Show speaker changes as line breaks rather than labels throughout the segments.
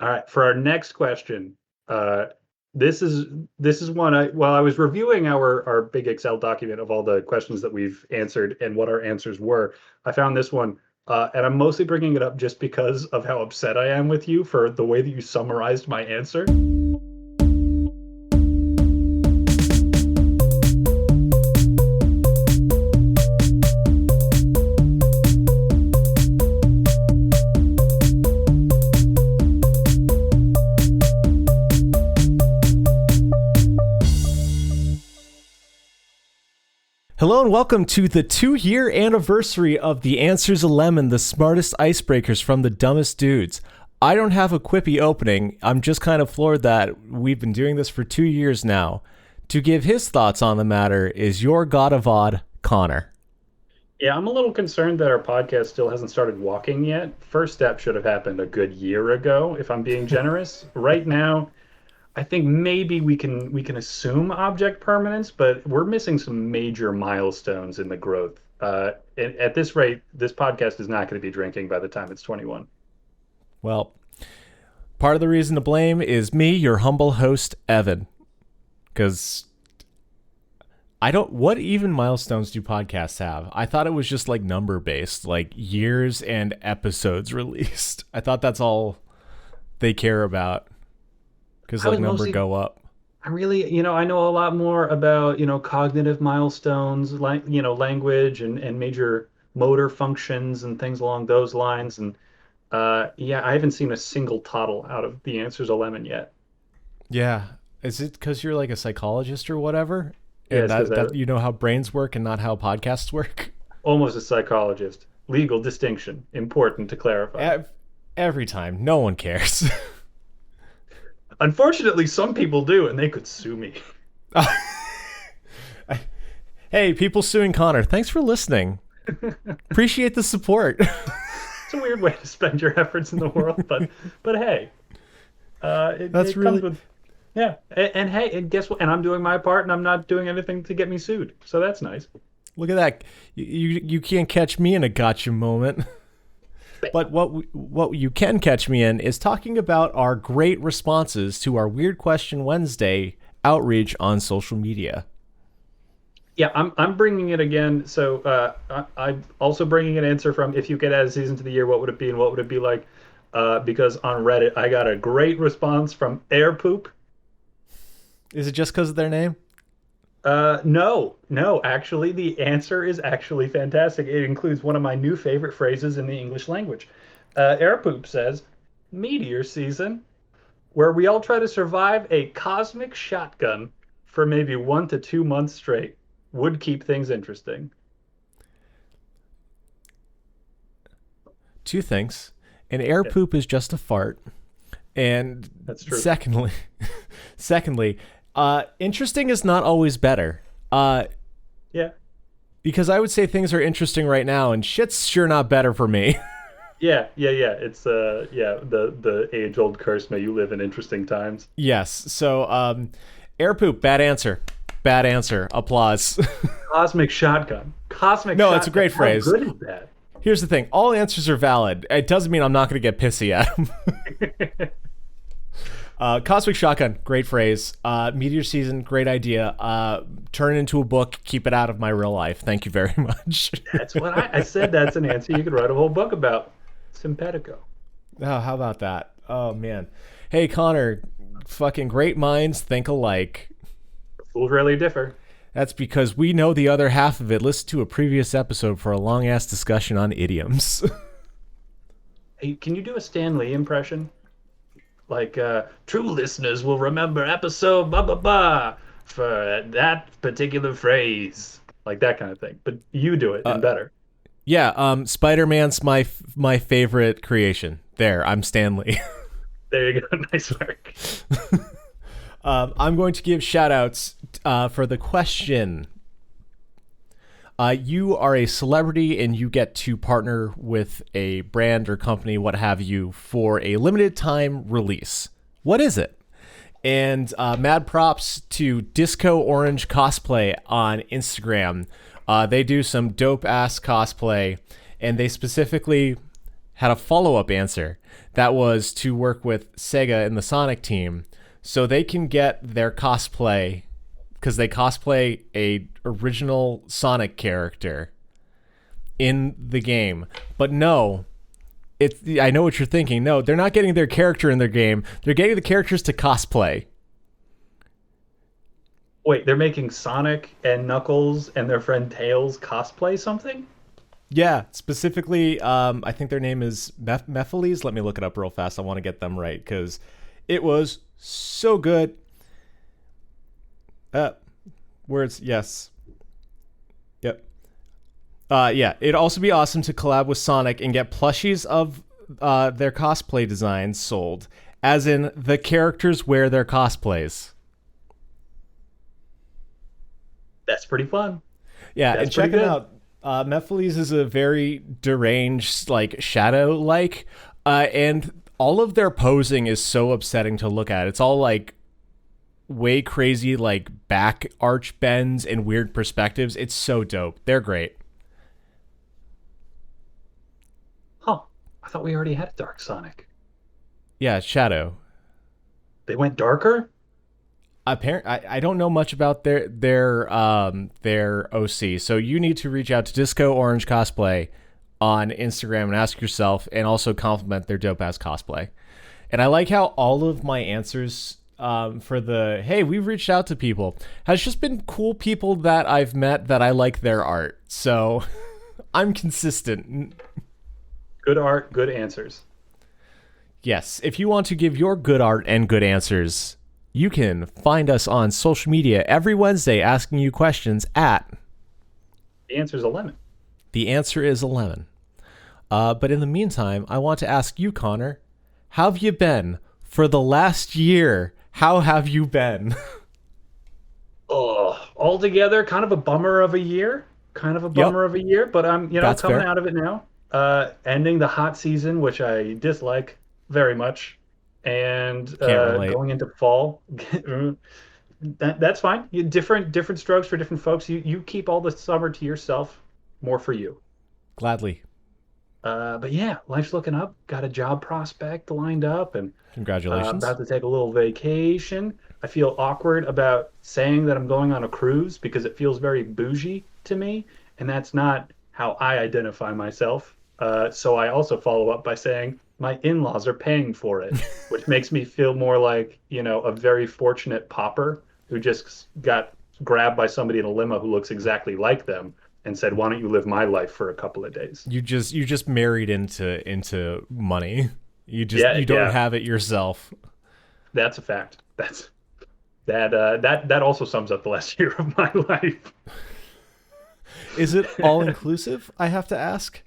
All right, for our next question, this is one while I was reviewing our big Excel document of all the questions that we've answered and what our answers were, I found this one, and I'm mostly bringing it up just because of how upset I am with you for the way that you summarized my answer.
Hello and welcome to the 2-year anniversary of The Answer's a Lemon, the smartest icebreakers from the dumbest dudes. I don't have a quippy opening. I'm just kind of floored that we've been doing this for 2 years now. To give his thoughts on the matter is your god of odd, Connor.
Yeah, I'm a little concerned that our podcast still hasn't started walking yet. First step should have happened a good year ago, if I'm being generous. Right now, I think maybe we can assume object permanence, but we're missing some major milestones in the growth. At this rate, this podcast is not going to be drinking by the time it's 21.
Well, part of the reason to blame is me, your humble host, Evan. Because what even milestones do podcasts have? I thought it was just like number based, like years and episodes released. I thought that's all they care about. Because like number go up.
I really, I know a lot more about, cognitive milestones, like, language and major motor functions and things along those lines. And yeah, I haven't seen a single toddle out of The Answer's a Lemon yet.
Yeah. Is it because you're like a psychologist or whatever?
Yeah,
And that you know how brains work and not how podcasts work?
almost a psychologist. Legal distinction, important to clarify.
Every time. No one cares.
Unfortunately, some people do, and they could sue me.
Hey, people suing Connor. Thanks for listening. Appreciate the support.
It's a weird way to spend your efforts in the world, but hey,
That's really
comes with, yeah. And hey, and guess what? And I'm doing my part, and I'm not doing anything to get me sued, so that's nice.
Look at that. You can't catch me in a gotcha moment. But what you can catch me in is talking about our great responses to our Weird Question Wednesday outreach on social media.
Yeah, I'm bringing it again. So I'm also bringing an answer from if you could add a season to the year, what would it be and what would it be like? Because on Reddit, I got a great response from Air Poop.
Is it just because of their name?
No, actually, the answer is actually fantastic. It includes one of my new favorite phrases in the English language. Airpoop says, meteor season, where we all try to survive a cosmic shotgun for maybe 1 to 2 months straight. Would keep things interesting.
Two things. An air poop is just a fart. And
that's true.
Secondly, interesting is not always better.
Yeah.
Because I would say things are interesting right now, and shit's sure not better for me.
Yeah. It's the age-old curse. May you live in interesting times.
Yes. So, air poop, bad answer. Bad answer. Applause.
Cosmic shotgun.
No, it's a great phrase.
How good is that?
Here's the thing. All answers are valid. It doesn't mean I'm not going to get pissy at them. Cosmic shotgun, great phrase. Meteor season, great idea. Turn it into a book. Keep it out of my real life. Thank you very much.
That's what I said. That's an answer you could write a whole book about. Simpatico.
Oh, how about that? Oh, man. Hey, Connor, fucking great minds think alike.
Fools rarely differ.
That's because we know the other half of it. Listen to a previous episode for a long-ass discussion on idioms.
Hey, can you do a Stan Lee impression? Like, true listeners will remember episode blah, blah, blah for that particular phrase. Like that kind of thing. But you do it and better.
Yeah, Spider-Man's my favorite creation. There, I'm Stan Lee.
There you go. Nice work.
I'm going to give shout-outs for the question. You are a celebrity and you get to partner with a brand or company, what have you, for a limited time release. What is it? And mad props to Disco Orange Cosplay on Instagram. They do some dope-ass cosplay, and they specifically had a follow-up answer. that was to work with Sega and the Sonic team so they can get their cosplay, because they cosplay a original Sonic character in the game. But no, I know what you're thinking. No, they're not getting their character in their game. They're getting the characters to cosplay.
Wait, they're making Sonic and Knuckles and their friend Tails cosplay something?
Yeah, specifically, I think their name is Mephiles. Let me look it up real fast. I want to get them right because it was so good. Words, yes. Yep. Yeah, it'd also be awesome to collab with Sonic and get plushies of their cosplay designs sold, as in the characters wear their cosplays.
That's pretty fun.
Yeah,
That's
and check
pretty
it
good.
out. Mephiles is a very deranged, like, shadow-like, and all of their posing is so upsetting to look at. It's all, like, way crazy, like, back arch bends and weird perspectives. It's so dope. They're great.
Huh. I thought we already had a Dark Sonic.
Yeah, Shadow.
They went darker?
I don't know much about their OC, so you need to reach out to Disco Orange Cosplay on Instagram and ask yourself, and also compliment their dope ass cosplay. And I like how all of my answers for the hey, we've reached out to people has just been cool people that I've met that I like their art. So I'm consistent.
Good art, good answers.
Yes, if you want to give your good art and good answers, you can find us on social media every Wednesday asking you questions at
The answer's a lemon.
The Answer is 11. But in the meantime, I want to ask you, Connor, how have you been for the last year? How have you been?
Oh, altogether, kind of a bummer of a year. Kind of a
Yep,
bummer of a year, but I'm,
that's
coming
fair.
out of it now. Ending the hot season, which I dislike very much, and
Can't relate.
going into fall. That's fine. Different strokes for different folks. You keep all the summer to yourself. More for you.
Gladly.
But yeah, life's looking up. Got a job prospect lined up, and
Congratulations.
about to take a little vacation. I feel awkward about saying that I'm going on a cruise because it feels very bougie to me, and that's not how I identify myself. So I also follow up by saying my in-laws are paying for it, which makes me feel more like, a very fortunate pauper who just got grabbed by somebody in a limo who looks exactly like them and said, "Why don't you live my life for a couple of days?"
You just married into money.
Yeah,
You don't
yeah,
have it yourself.
that's a fact. That also sums up the last year of my life.
Is it all inclusive? I have to ask.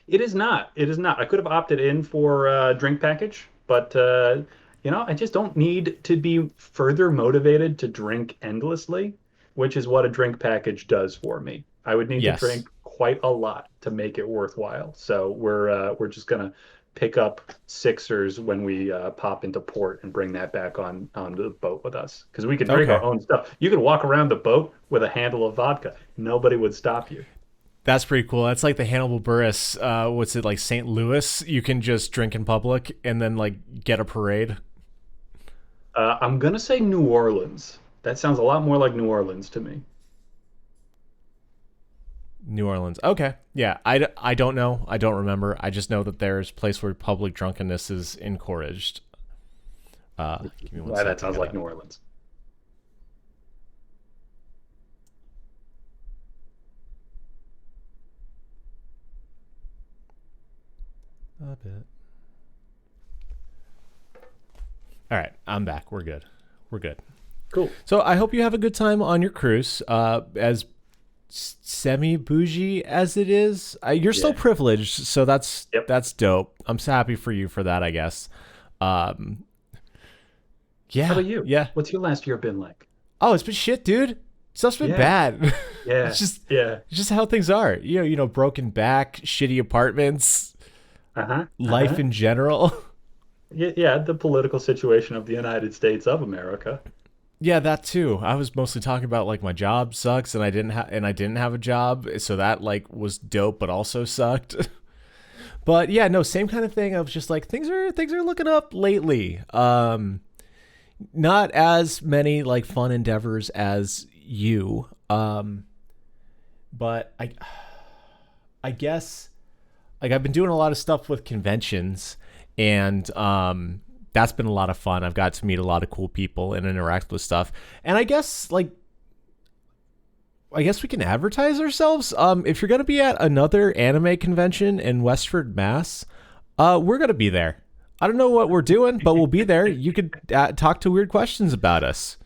It is not. It is not. I could have opted in for a drink package, but I just don't need to be further motivated to drink endlessly, which is what a drink package does for me. I would need to
Yes.
drink quite a lot to make it worthwhile. So we're just gonna pick up sixers when we pop into port and bring that back onto the boat with us because we can drink our
Okay.
own stuff. You could walk around the boat with a handle of vodka. Nobody would stop you.
That's pretty cool. That's like the Hannibal Buress, what's it, like St. Louis? You can just drink in public and then like get a parade.
I'm gonna say New Orleans. That sounds a lot more like New Orleans to me.
New Orleans. Okay. Yeah. I don't know. I don't remember. I just know that there's a place where public drunkenness is encouraged. Give me one
Why that
second.
sounds like New Orleans.
A bit. All right. I'm back. We're good. We're good.
Cool.
So I hope you have a good time on your cruise. As semi bougie as it is, you're still
Yeah.
privileged, so that's
Yep.
that's dope. I'm so happy for you for that, I guess. Um,
How
yeah,
about you?
yeah.
What's your last year been like?
Oh, it's been shit, dude. Stuff's been
Yeah.
bad.
Yeah.
it's just
Yeah.
it's just how things are. Broken back, shitty apartments,
Uh-huh.
life
Uh-huh.
in general.
Yeah, yeah, the political situation of the United States of America.
Yeah, that too. I was mostly talking about like my job sucks and I didn't have a job, so that like was dope but also sucked. But yeah, no, same kind of thing of just like things are looking up lately. Not as many like fun endeavors as you. But I guess like I've been doing a lot of stuff with conventions, and that's been a lot of fun. I've got to meet a lot of cool people and interact with stuff. And I guess we can advertise ourselves. If you're going to be at another anime convention in Westford, Mass, we're going to be there. I don't know what we're doing, but we'll be there. You could talk to weird questions about us.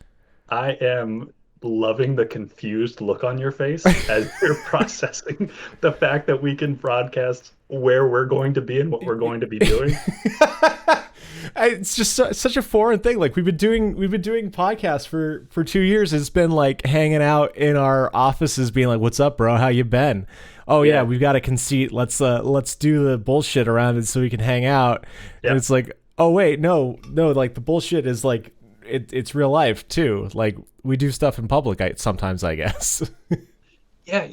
I am loving the confused look on your face as you're processing the fact that we can broadcast where we're going to be and what we're going to be doing.
It's just such a foreign thing. Like we've been doing podcasts for 2 years. It's been like hanging out in our offices, being like, "What's up, bro? How you been? Oh yeah, we've got a conceit. Let's do the bullshit around it so we can hang out."
Yep.
And it's like, oh wait, no, like the bullshit is like it's real life too. Like we do stuff in public. Sometimes I guess.
Yeah,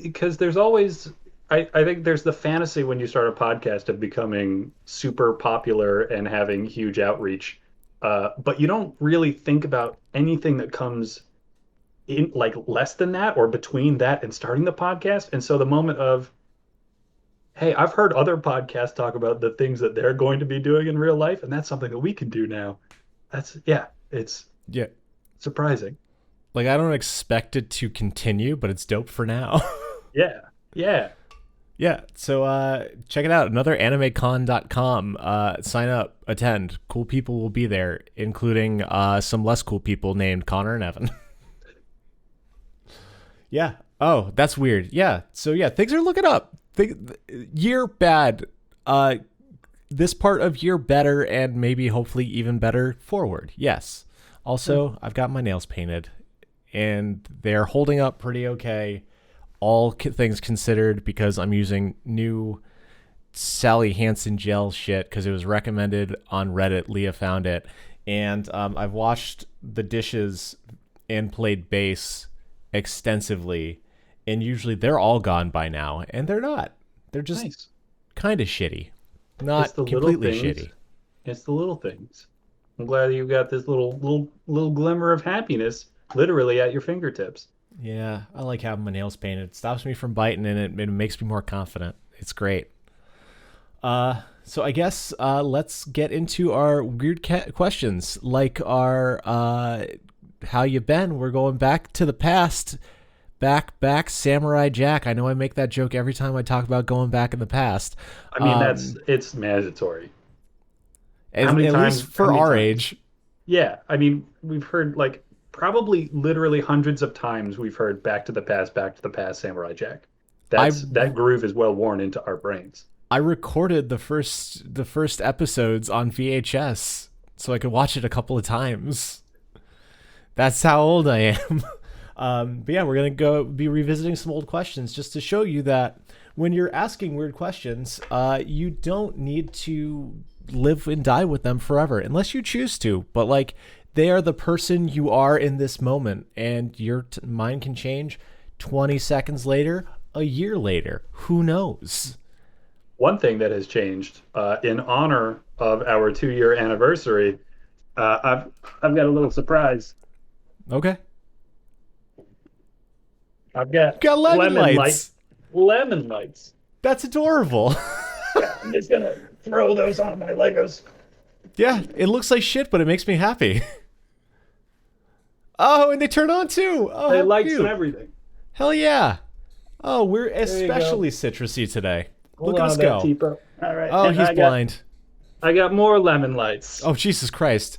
because there's always, I think there's the fantasy when you start a podcast of becoming super popular and having huge outreach, but you don't really think about anything that comes in like less than that or between that and starting the podcast. And so the moment of, hey, I've heard other podcasts talk about the things that they're going to be doing in real life, and that's something that we can do now. It's surprising.
Like I don't expect it to continue, but it's dope for now.
Yeah.
Yeah, so check it out, anotheranimecon.com. Sign up, attend. Cool people will be there, including some less cool people named Connor and Evan. Yeah. Oh, that's weird. Yeah. So yeah, things are looking up. Year bad. This part of year better, and maybe hopefully even better forward. Yes. Also, I've got my nails painted, and they're holding up pretty okay. All things considered, because I'm using new Sally Hansen gel shit because it was recommended on Reddit. Leah found it. And I've washed the dishes and played bass extensively. And usually they're all gone by now. And they're not. They're just kind of shitty. Not completely shitty.
It's the little things. I'm glad you got this little glimmer of happiness literally at your fingertips.
Yeah, I like having my nails painted. It stops me from biting, and it makes me more confident. It's great. So I guess let's get into our weird questions, like our how you been? We're going back to the past. Back, Samurai Jack. I know I make that joke every time I talk about going back in the past.
I mean, it's mandatory.
At least for our age.
Yeah, I mean, we've heard like probably literally hundreds of times we've heard back to the past, Samurai Jack. That groove is well worn into our brains.
I recorded the first episodes on VHS so I could watch it a couple of times. That's how old I am. But yeah, we're going to be revisiting some old questions just to show you that when you're asking weird questions, you don't need to live and die with them forever unless you choose to. But like, they are the person you are in this moment, and your mind can change 20 seconds later, a year later. Who knows?
One thing that has changed in honor of our 2-year anniversary, I've got a little surprise.
Okay.
I've got
lemon lights.
Lemon lights.
That's adorable.
Yeah, I'm just gonna throw those on my Legos.
Yeah, it looks like shit, but it makes me happy. Oh, and they turn on too. Oh,
they lights and everything.
Hell yeah. Oh, we're especially citrusy today. Look at us go.
Tipo. All right.
Oh, he's blind.
I got more lemon lights.
Oh, Jesus Christ.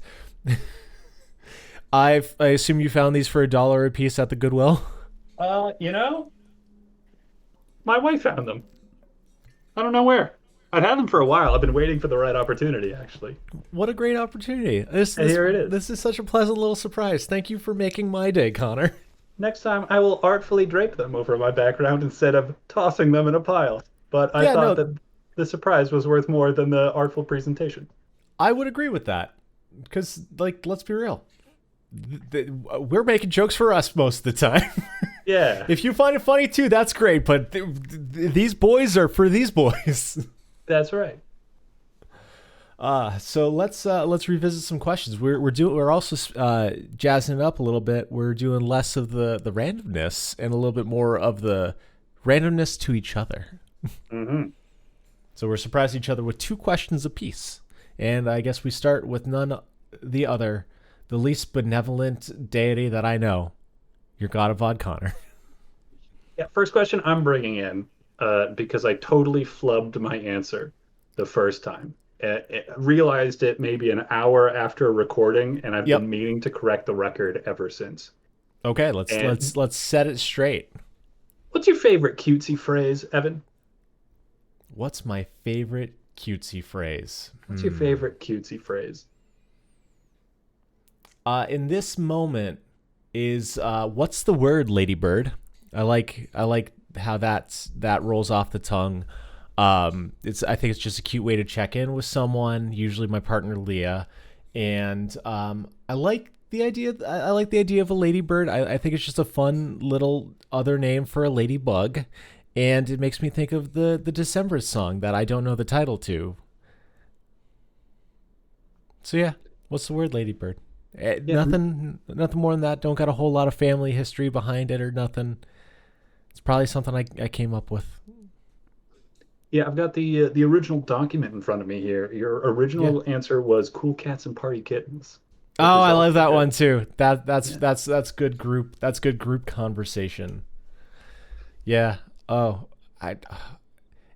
I assume you found these for $1 a piece at the Goodwill?
My wife found them. I don't know where. I've had them for a while. I've been waiting for the right opportunity, actually.
What a great opportunity.
Here it is.
This is such a pleasant little surprise. Thank you for making my day, Connor.
Next time, I will artfully drape them over my background instead of tossing them in a pile. But I thought that the surprise was worth more than the artful presentation.
I would agree with that. Because, like, let's be real. We're making jokes for us most of the time.
Yeah.
If you find it funny, too, that's great. But these boys are for these boys.
That's right.
So let's revisit some questions. We're also jazzing it up a little bit. We're doing less of the randomness and a little bit more of the randomness to each other.
Hmm.
So we're surprising each other with 2 questions apiece. And I guess we start with none the other, the least benevolent deity that I know, your god of Odd Connor.
Yeah, first question I'm bringing in because I totally flubbed my answer the first time. Realized it maybe an hour after recording, and I've been
Yep.
meaning to correct the record ever since.
Okay, let's
And
let's let's set it straight.
what's your favorite cutesy phrase, Evan?
What's my favorite cutesy phrase?
What's your favorite cutesy phrase?
In this moment is what's the word, Ladybird? I like how that rolls off the tongue. I think it's just a cute way to check in with someone, usually my partner Leah, and I like the idea. I like the idea of a ladybird. I think it's just a fun little other name for a ladybug, and it makes me think of the December song that I don't know the title to. So yeah, what's the word, ladybird?
Yeah,
Nothing more than that. Don't got a whole lot of family history behind it or nothing. It's probably something I came up with.
yeah. I've got the original document in front of me here. Your
Yeah.
original answer was "cool cats and party kittens," which
Oh,
is
I love
also
that
good.
one too. That's
Yeah.
that's that's good group. That's good group conversation. Yeah. Oh, I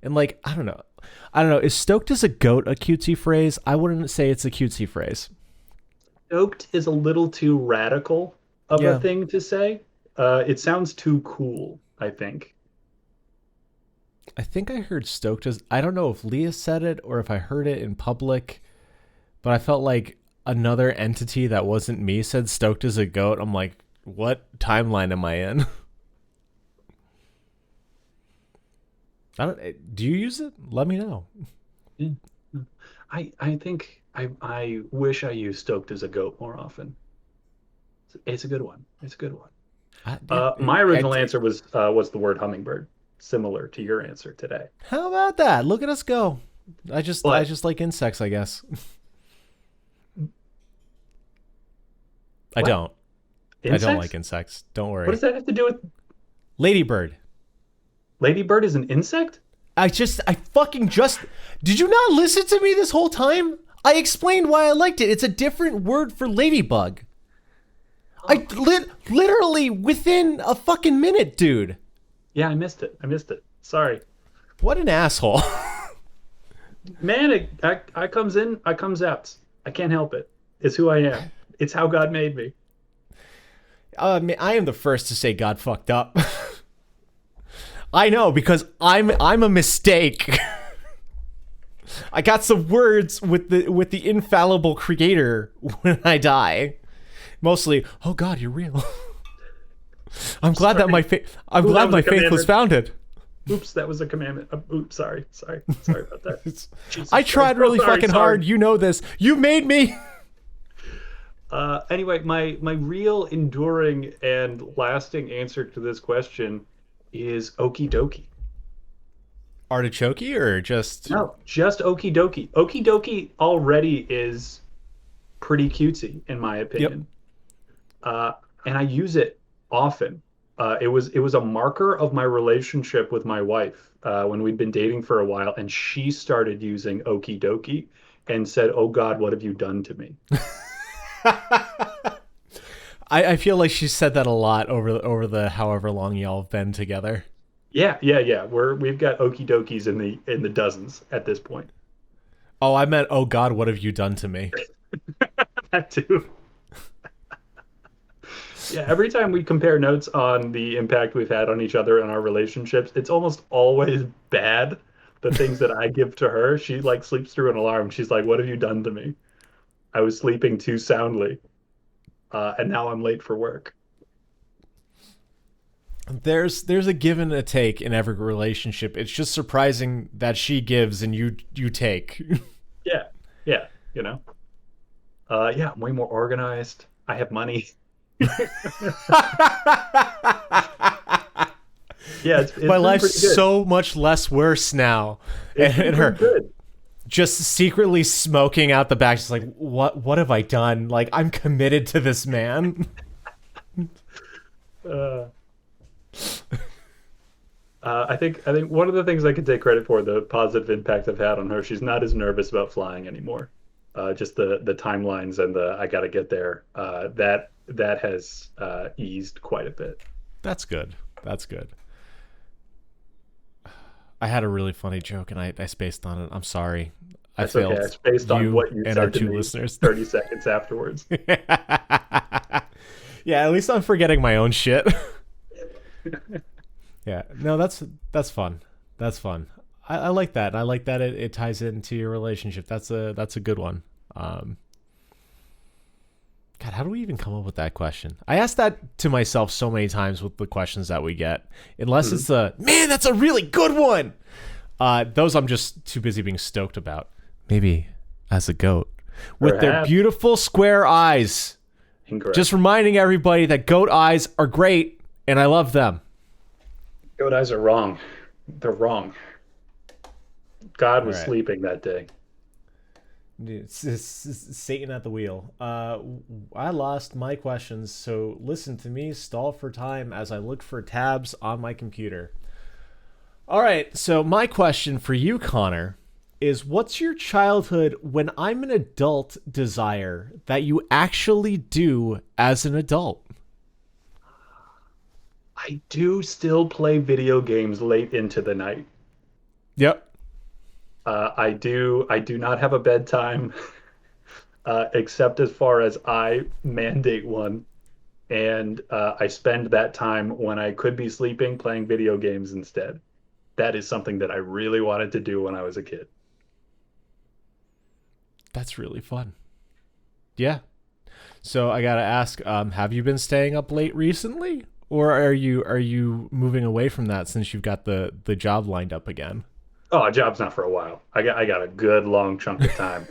and like I don't know. I don't know. Is stoked as a goat a cutesy phrase? I wouldn't say it's a cutesy phrase.
Stoked is a little too radical of a
Yeah.
thing to say. It sounds too cool, I think.
I think I heard stoked as I don't know if Leah said it or if I heard it in public, but I felt like another entity that wasn't me said stoked as a goat. I'm like, what timeline am I in? I don't. Do you use it? Let me know.
Yeah. I think I wish I used stoked as a goat more often. It's a good one. It's a good one.
Yeah.
My original answer was the word hummingbird, similar to your answer today.
How about that? Look at us go. I
But
just like insects, I guess. I
what?
don't. I don't like
Insects?
insects. Don't
What
worry.
does that have to do with
Ladybird.
ladybird is an insect?
I fucking just. Did you not listen to me this whole time? I explained why I liked it. It's a different word for ladybug.
Oh,
Literally within a fucking minute, dude.
yeah, I missed it. I missed it. Sorry.
What an asshole.
Man, I comes in, I comes out. I can't help it. It's who I am. It's how God made me.
I am the first to say God fucked up. I know because I'm a mistake. I got some words with the infallible creator when I die. Mostly, oh God, you're real. I'm glad that
Sorry.
I'm
Ooh, that
glad
was a
my faith was
commandment.
founded.
Oops, that was a commandment. Oops, sorry. Sorry. Sorry about that.
I
Jesus Christ.
tried
Oh,
really
sorry,
fucking
sorry.
hard. You know this. You made me.
Anyway, my real enduring and lasting answer to this question is okie dokie.
Artichoke or just
No, just okie dokie. Okie dokie already is pretty cutesy, in my
yep.
opinion. uh, and I use it often. It was a marker of my relationship with my wife when we'd been dating for a while, and she started using okie dokie and said, "Oh God, what have you done to me?"
I feel like she said that a lot over the however long y'all have been together.
Yeah, yeah, yeah. We've got okie dokies in the dozens at this point.
Oh, I meant, oh God, what have you done to me?
That too. Yeah, every time we compare notes on the impact we've had on each other and our relationships, it's almost always bad. The things that I give to her, she like sleeps through an alarm. She's like, "What have you done to me? I was sleeping too soundly, and now I'm late for work."
There's a give and a take in every relationship. It's just surprising that she gives and you take.
Yeah, yeah, you know. Yeah, I'm way more organized. I have money. Yeah, it's
My
been
life's
pretty good.
so much less worse now.
It's been
And
pretty
her
good.
just secretly smoking out the back, just like, what have I done? Like, I'm committed to this man.
Uh, I think one of the things I could take credit for, the positive impact I've had on her, she's not as nervous about flying anymore. Just the timelines and the I gotta get there. That has eased quite a bit.
That's good. That's good. I had a really funny joke and I spaced on it. I'm sorry. I
That's okay.
failed
It's based on
you
what you
and our
said to
two
me
listeners.
30 seconds afterwards.
Yeah, at least I'm forgetting my own shit. Yeah, no, that's fun. That's fun. I like that. I like that it ties into your relationship. That's a good one. God, how do we even come up with that question? I ask that to myself so many times with the questions that we get. Unless it's a man, that's a really good one. Those I'm just too busy being stoked about. Maybe as a goat with their
Perhaps.
beautiful square eyes.
Incorrect.
Just reminding everybody that goat eyes are great and I love them.
Goat eyes are wrong. They're wrong. God
All
was
right.
sleeping that day.
It's Satan at the wheel. I lost my questions, so listen to me stall for time as I look for tabs on my computer. All right, so my question for you, Connor, is what's your childhood when I'm an adult desire that you actually do as an adult?
I do still play video games late into the night.
Yep.
I do not have a bedtime, except as far as I mandate one, and I spend that time when I could be sleeping playing video games instead. That is something that I really wanted to do when I was a kid.
That's really fun. Yeah. So I gotta ask, have you been staying up late recently? Or are you moving away from that since you've got the job lined up again?
Oh, a job's not for a while. I got a good long chunk of time.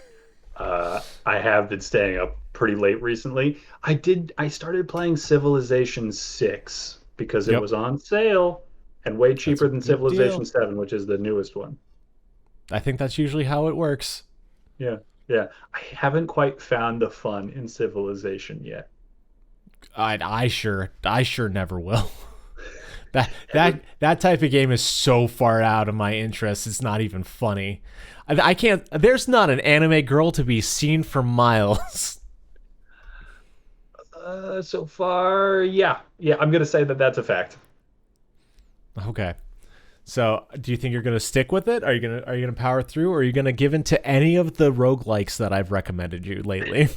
I have been staying up pretty late recently. I started playing Civilization 6 because it
Yep.
was on sale and way
That's
cheaper
a
than
good
Civilization
deal.
7, which is the newest one.
I think that's usually how it works.
Yeah. Yeah. I haven't quite found the fun in Civilization yet.
I sure never will. That
Every,
that type of game is so far out of my interest. It's not even funny. I can't. There's not an anime girl to be seen for miles.
so far, yeah. Yeah, I'm gonna say that that's a fact.
Okay. So, do you think you're gonna stick with it? Are you gonna power through, or are you gonna give in to any of the roguelikes that I've recommended you lately?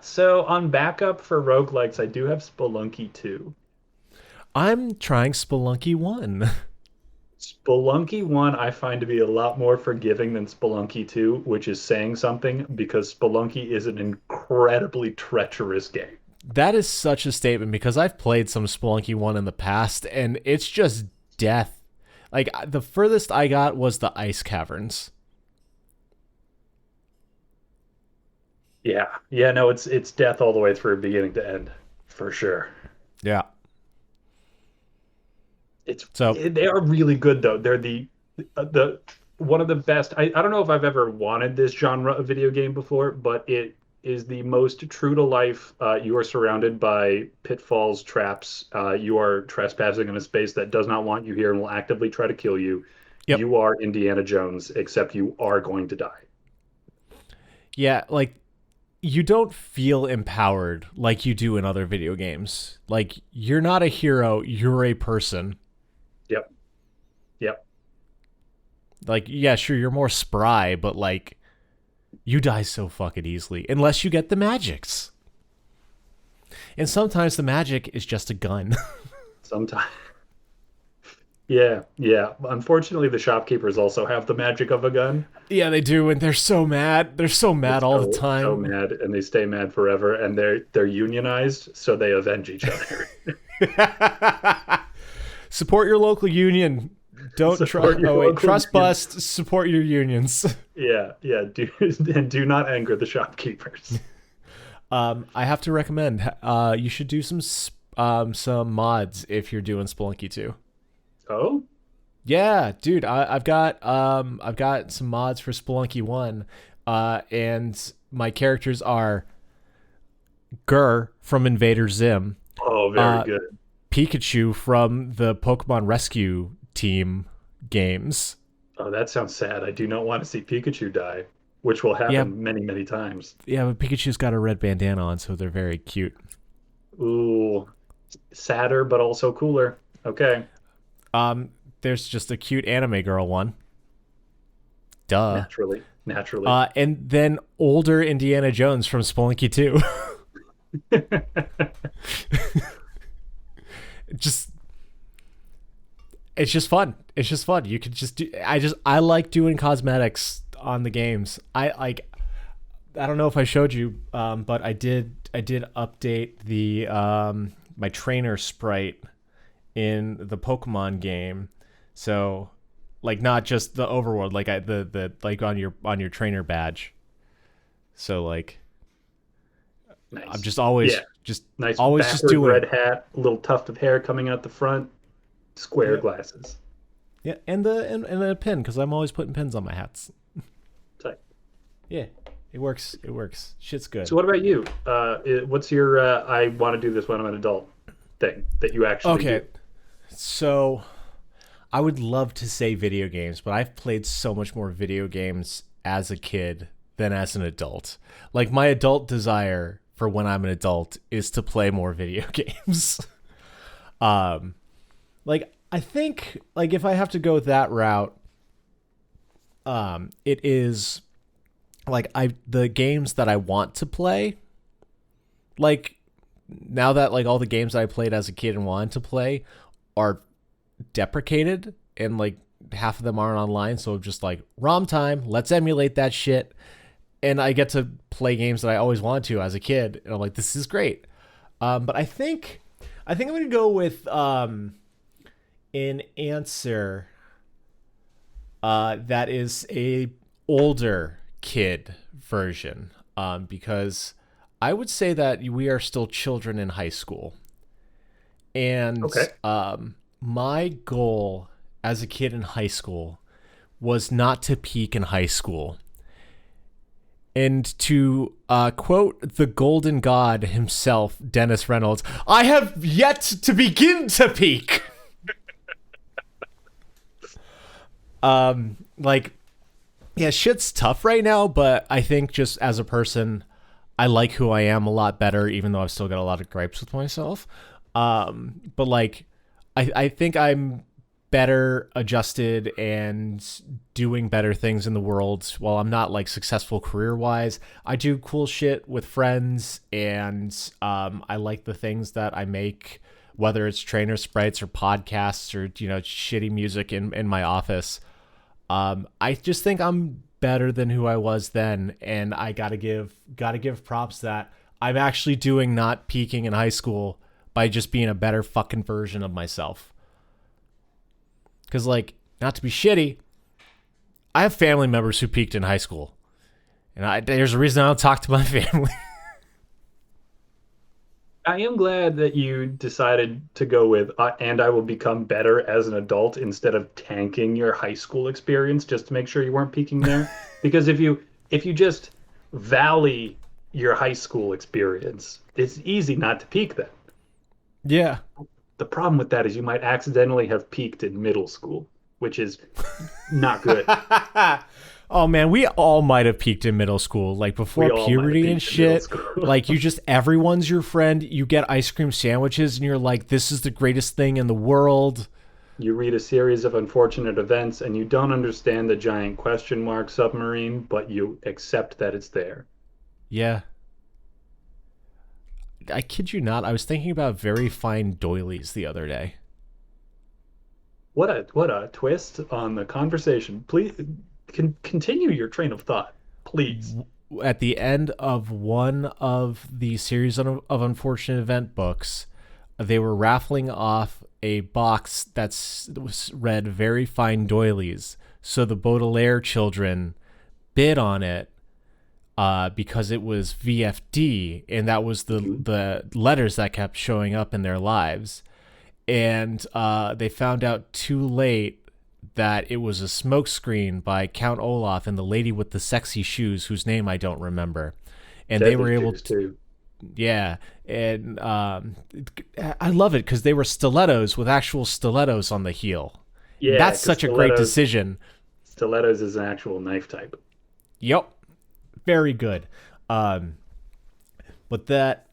So on backup for roguelikes, I do have Spelunky 2.
I'm trying Spelunky 1.
Spelunky 1 I find to be a lot more forgiving than Spelunky 2, which is saying something because Spelunky is an incredibly treacherous game.
That is such a statement because I've played some Spelunky 1 in the past and it's just death. Like the furthest I got was the ice caverns.
Yeah. Yeah, no, it's death all the way through beginning to end, for sure.
Yeah.
It's
So,
they are really good though. They're the one of the best. I don't know if I've ever wanted this genre of video game before, but it is the most true to life. You are surrounded by pitfalls, traps. You are trespassing in a space that does not want you here and will actively try to kill you.
yep.
You are Indiana Jones, except you are going to die.
Yeah, like you don't feel empowered like you do in other video games. Like you're not a hero, you're a person.
Yep. Yep.
Like yeah, sure you're more spry, but like you die so fucking easily unless you get the magics. And sometimes the magic is just a gun.
Sometimes. Yeah. Yeah. Unfortunately, the shopkeepers also have the magic of a gun.
Yeah, they do, and they're so mad. They're so
They're
mad all the
so
time.
mad, and they stay mad forever, and they're unionized, so they avenge each other.
Support your local union. Don't
Support
trust.
your
Oh wait,
local
trust
union.
bust. Support your unions.
Yeah, yeah. Do not anger the shopkeepers.
I have to recommend. You should do some some mods if you're doing Spelunky 2.
Oh,
Yeah, dude, I've got some mods for Spelunky 1, and my characters are Gur from Invader Zim,
oh, very
uh,
good.
Pikachu from the Pokemon Rescue Team games.
Oh, that sounds sad. I do not want to see Pikachu die, which will
Yeah,
happen many, many times.
yeah, but Pikachu's got a red bandana on, so they're very cute.
Ooh, sadder, but also cooler. Okay,
Um, there's just a cute anime girl one. Duh.
naturally, naturally.
And then older Indiana Jones from Spelunky 2. just it's just fun. It's just fun. You can just do I like doing cosmetics on the games. I don't know if I showed you, but I did update the my trainer sprite in the Pokemon game. So like not just the overworld, like the like on your trainer badge. So like I'm
Nice.
just always
Yeah, nice
just
backward
doing
red hat, a little tuft of hair coming out the front, square
yeah.
glasses.
Yeah, and a pin because I'm always putting pins on my hats.
Tight.
Yeah, it works. It works. Shit's good.
So what about you? What's your I want to do this when I'm an adult thing that you actually
Okay,
do?
so I would love to say video games, but I've played so much more video games as a kid than as an adult. Like my adult desire for when I'm an adult is to play more video games. um, like I think like if I have to go that route, it is like the games that I want to play. Like now that like all the games I played as a kid and wanted to play are deprecated and like half of them aren't online, so just like ROM time, let's emulate that shit. And I get to play games that I always wanted to as a kid, and I'm like, this is great. But I think I'm gonna go with an answer that is a older kid version, because I would say that we are still children in high school, and
Okay.
my goal as a kid in high school was not to peak in high school. And to quote the golden god himself, Dennis Reynolds, I have yet to begin to peak. Like, yeah, shit's tough right now, but I think just as a person, I like who I am a lot better, even though I've still got a lot of gripes with myself. But like, I think I'm better adjusted and doing better things in the world. While I'm not like successful career wise, I do cool shit with friends, and I like the things that I make, whether it's trainer sprites or podcasts or shitty music in my office. I just think I'm better than who I was then, and I gotta give props that I'm actually doing not peaking in high school by just being a better fucking version of myself. Because, like, not to be shitty, I have family members who peaked in high school. And there's a reason I don't talk to my family.
I am glad that you decided to go with and I will become better as an adult instead of tanking your high school experience just to make sure you weren't peaking there. Because if you just valley your high school experience, it's easy not to peak then.
Yeah.
The problem with that is you might accidentally have peaked in middle school, which is not good.
Oh, man, we all might have peaked in middle school. Like, before
We all might have
puberty and
peaked in middle
shit.
school.
Like, everyone's your friend. You get ice cream sandwiches, and you're like, this is the greatest thing in the world.
You read a series of unfortunate events and you don't understand the giant question mark submarine, but you accept that it's there.
Yeah. I kid you not, I was thinking about very fine doilies the other day.
What a twist on the conversation. Please continue your train of thought, please.
At the end of one of the series of unfortunate event books, they were raffling off a box that's was read very fine doilies. So the Baudelaire children bid on it, because it was VFD, and that was the letters that kept showing up in their lives. And they found out too late that it was a smokescreen by Count Olaf and the lady with the sexy shoes, whose name I don't remember. And
Deadly
they were able
to,
yeah. And I love it because they were stilettos with actual stilettos on the heel.
yeah,
That's such a great decision.
Stilettos is an actual knife type.
Yep. Very good. But that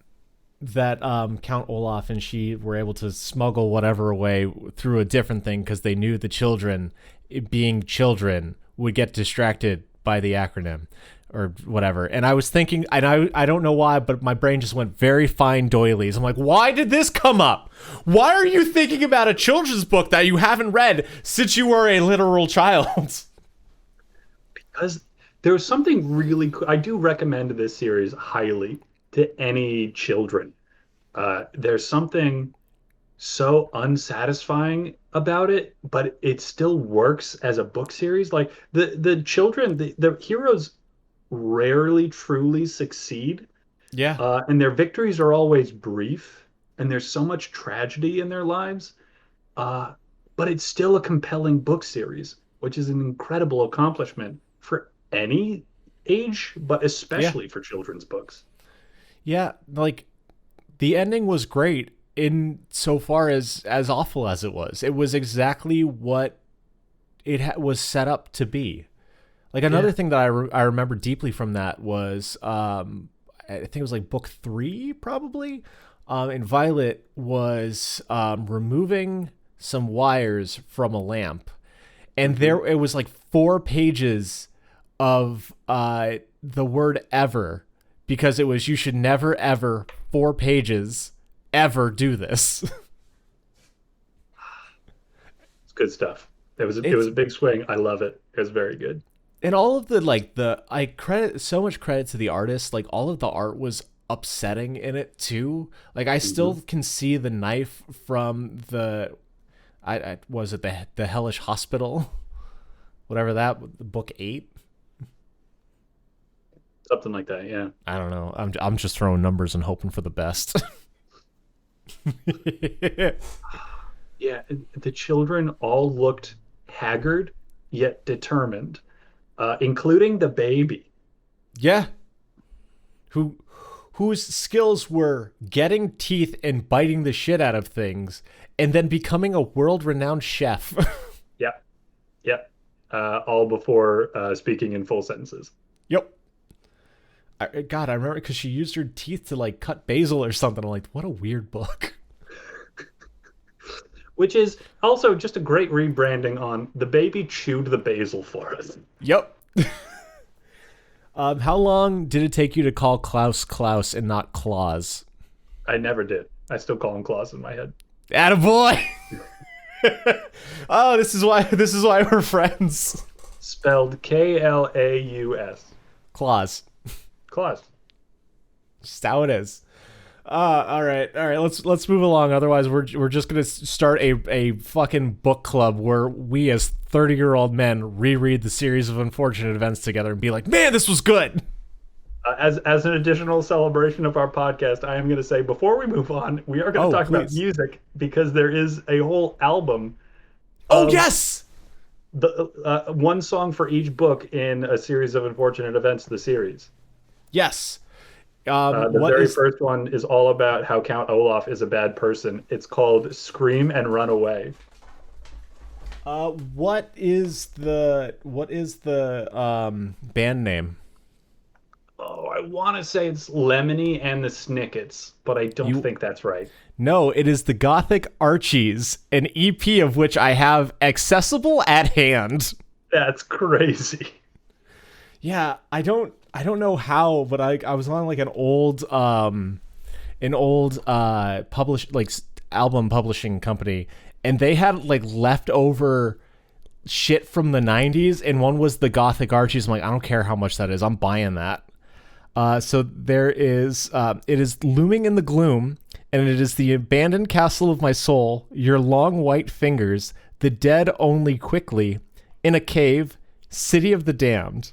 Count Olaf and she were able to smuggle whatever away through a different thing because they knew the children, being children, would get distracted by the acronym or whatever. And I was thinking, and I don't know why, but my brain just went very fine doilies. I'm like, why did this come up? Why are you thinking about a children's book that you haven't read since you were a literal child?
Because there's something really cool. I do recommend this series highly to any children. There's something so unsatisfying about it, but it still works as a book series. Like the children, the heroes rarely truly succeed,
Yeah.
and their victories are always brief, and there's so much tragedy in their lives. But it's still a compelling book series, which is an incredible accomplishment for any age, but especially for children's books.
Yeah, like the ending was great in so far as awful as it was. It was exactly what it was set up to be. Like another thing that I remember deeply from that was I think it was like book 3 probably. And Violet was removing some wires from a lamp, and there it was like 4 pages of the word ever, because it was, you should never ever, 4 pages, ever do this.
It's good stuff. It was a big swing. I love it. It was very good.
And all of I credit so much credit to the artist. Like all of the art was upsetting in it too. Like I still can see the knife from I was it the Hellish Hospital, whatever that, book 8.
Something like that, yeah.
I don't know. I'm just throwing numbers and hoping for the best.
Yeah, the children all looked haggard yet determined, including the baby.
Yeah. Whose skills were getting teeth and biting the shit out of things, and then becoming a world-renowned chef.
Yep, yep. All before speaking in full sentences.
Yep. God, I remember because she used her teeth to like cut basil or something. I'm like, what a weird book.
Which is also just a great rebranding on the baby chewed the basil for us.
Yep. How long did it take you to call Klaus Klaus and not Claus?
I never did. I still call him Claus in my head.
Attaboy! Oh, this is why we're friends.
Spelled Klaus.
Claus.
Claus.
Just how it is. All right. Let's move along. Otherwise, we're just gonna start a fucking book club where we, as 30-year-old men, reread the series of unfortunate events together and be like, man, this was good.
As an additional celebration of our podcast, I am going to say, before we move on, we are going to talk about music, because there is a whole album.
Oh yes.
The one song for each book in a series of unfortunate events. The series.
Yes.
The very first one is all about how Count Olaf is a bad person. It's called "Scream and Run Away."
What is the band name?
Oh, I want to say it's Lemony and the Snickets, but I don't think that's right.
No, it is the Gothic Archies, an EP of which I have accessible at hand.
That's crazy.
Yeah, I don't know how, but I was on like an old album publishing company, and they had like leftover shit from the 90s, and one was the Gothic Archies. I'm like, I don't care how much that is, I'm buying that. So there is, it is Looming in the Gloom, and it is the abandoned castle of my soul, your long white fingers, the dead only quickly, in a cave, city of the damned.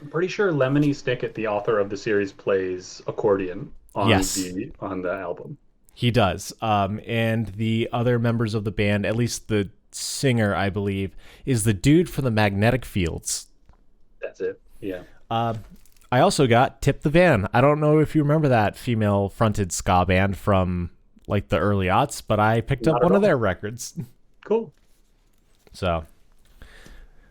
I'm pretty sure Lemony Snicket, the author of the series, plays accordion
Yes,
on the album.
he does. And the other members of the band, at least the singer, I believe, is the dude from the Magnetic Fields.
That's it. Yeah.
I also got Tip the Van. I don't know if you remember that female-fronted ska band from like the early aughts, but I picked
Not
up
at
one of
all.
their records.
Cool.
So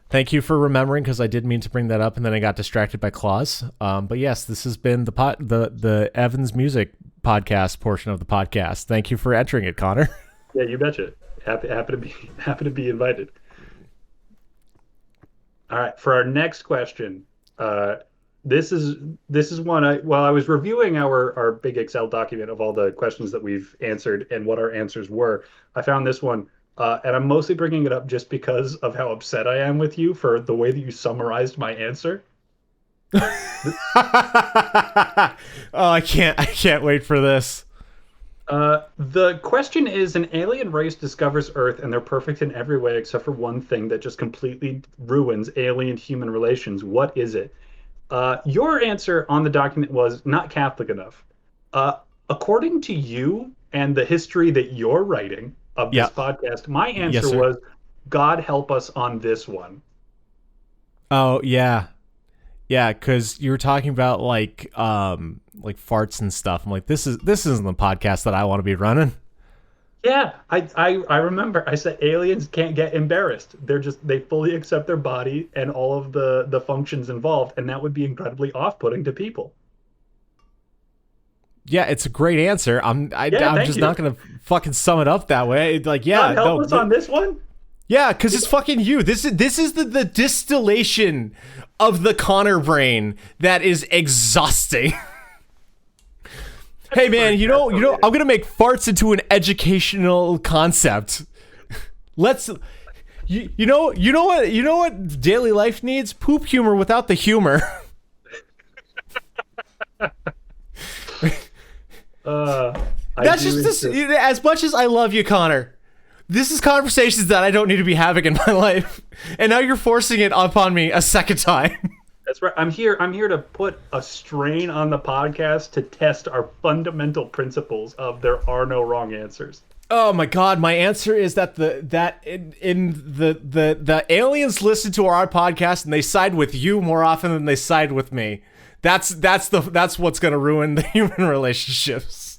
thank you for remembering, because I did mean to bring that up and then I got distracted by Claus. But yes, this has been the Evans Music podcast portion of the podcast. Thank you for entering it, Connor.
Yeah, you betcha. Happy to be happy to be invited. All right, for our next question, this is one while I was reviewing our big Excel document of all the questions that we've answered and what our answers were, I found this one, and I'm mostly bringing it up just because of how upset I am with you for the way that you summarized my answer.
Oh, I can't wait for this.
The question is, an alien race discovers Earth and they're perfect in every way except for one thing that just completely ruins alien-human relations. What is it? Your answer on the document was not Catholic enough. Uh, According to you and the history that you're writing of this
Yeah.
podcast, my
Yes,
answer
sir.
was God help us on this one.
Oh, yeah. Yeah, because you were talking about like farts and stuff. I'm like, this isn't the podcast that I want to be running.
Yeah, I remember I said aliens can't get embarrassed. They fully accept their body and all of the functions involved, and that would be incredibly off-putting to people.
Yeah, it's a great answer.
Yeah,
I'm
thank
just
you.
not gonna fucking sum it up that way. Like, yeah,
God help
no,
us on this one.
yeah, because it's fucking you. This is the distillation of the Connor brain that is exhausting. Hey man, I'm gonna make farts into an educational concept. Let's, you know what daily life needs? Poop humor without the humor.
I
That's
do
just this.
insist-
As much as I love you, Connor, this is conversations that I don't need to be having in my life, and now you're forcing it upon me a second time.
That's right. I'm here to put a strain on the podcast to test our fundamental principles of there are no wrong answers.
Oh my god, my answer is that the aliens listen to our podcast and they side with you more often than they side with me. That's what's gonna ruin the human relationships.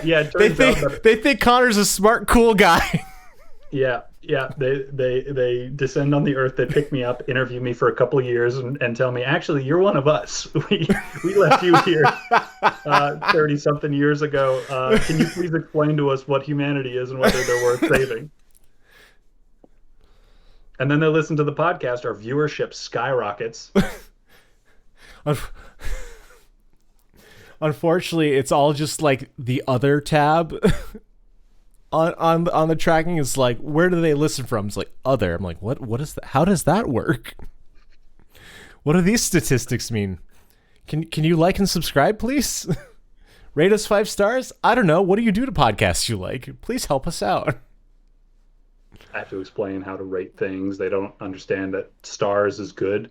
Yeah, it turns out that,
They think Connor's a smart, cool guy.
yeah. They descend on the earth. They pick me up, interview me for a couple of years, and tell me, actually, you're one of us. We left you here 30 something years ago. Can you please explain to us what humanity is and whether they're worth saving? And then they listen to the podcast. Our viewership skyrockets.
Unfortunately, it's all just like the other tab on the tracking. Is like, where do they listen from? It's like other. I'm like, what is that? How does that work? What do these statistics mean? Can you like and subscribe, please? Rate us 5 stars. I don't know. What do you do to podcasts you like? Please help us out.
I have to explain how to rate things. They don't understand that stars is good.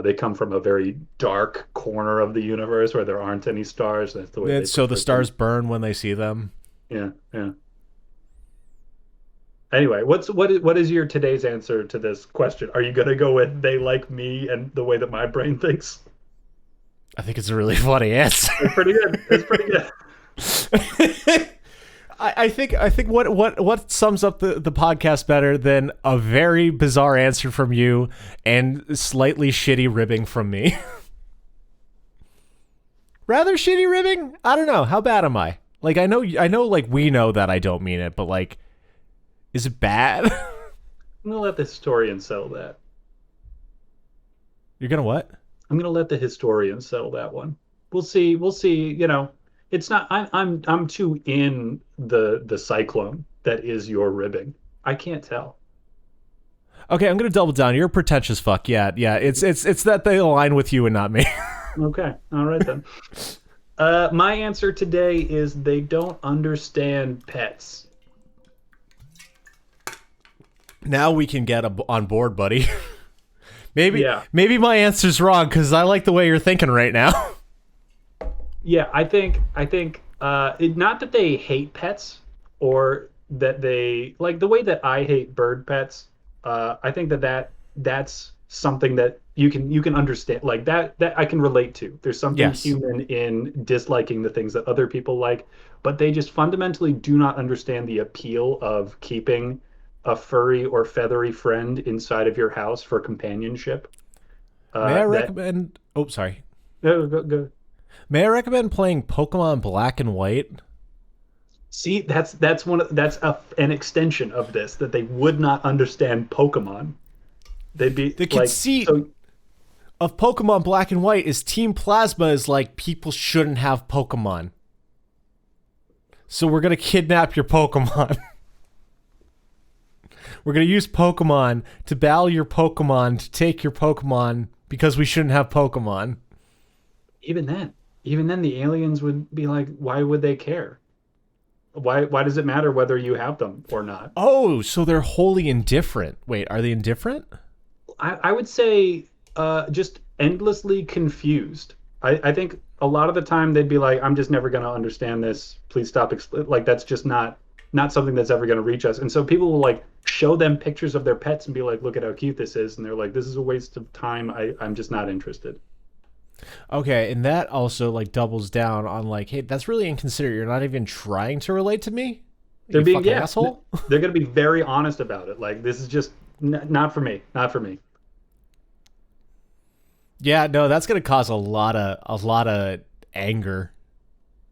They come from a very dark corner of the universe where there aren't any stars. That's the way.
And so the stars burn when they see them.
Yeah, yeah. Anyway, what is your today's answer to this question? Are you gonna go with they like me and the way that my brain thinks?
I think it's a really funny answer.
It's pretty good. It's pretty good.
I think what sums up the podcast better than a very bizarre answer from you and slightly shitty ribbing from me. Rather shitty ribbing? I don't know. How bad am I? Like I know like we know that I don't mean it, but like, is it bad?
I'm gonna let the historian settle that.
You're gonna what?
I'm gonna let the historian settle that one. We'll see. We'll see. You know, it's not. I'm too in the cyclone that is your ribbing. I can't tell.
Okay, I'm gonna double down. You're a pretentious fuck. Yeah. It's that they align with you and not me.
Okay. All right then. My answer today is they don't understand pets.
Now we can get on board, buddy. maybe
Yeah.
maybe my answer's wrong because I like the way you're thinking right now.
Yeah, I think not that they hate pets or that they like the way that I hate bird pets. I think that's something that you can understand like that I can relate to. There's something
Yes.
human in disliking the things that other people like, but they just fundamentally do not understand the appeal of keeping a furry or feathery friend inside of your house for companionship.
May I
That
recommend? Oh, sorry.
go.
May I recommend playing Pokemon Black and White?
See, that's an extension of this that they would not understand Pokemon. They'd be
The
like,
conceit
so
of Pokemon Black and White is Team Plasma is like people shouldn't have Pokemon. So we're gonna kidnap your Pokemon. We're gonna use Pokemon to battle your Pokemon to take your Pokemon because we shouldn't have Pokemon.
even then, even then, the aliens would be like, why would they care? Why does it matter whether you have them or not?
Oh, so they're wholly indifferent. Wait, are they indifferent?
I would say just endlessly confused. I think a lot of the time they'd be like, I'm just never going to understand this. Please stop. Like that's just not something that's ever going to reach us. And so people will like show them pictures of their pets and be like, look at how cute this is. And they're like, this is a waste of time. I'm just not interested.
Okay, and that also like doubles down on like, hey, that's really inconsiderate. You're not even trying to relate to me,
They're
you
being,
fucking
yeah,
asshole.
they're going to be very honest about it. Like, this is just not for me. Not for me.
Yeah, no, that's gonna cause a lot of anger.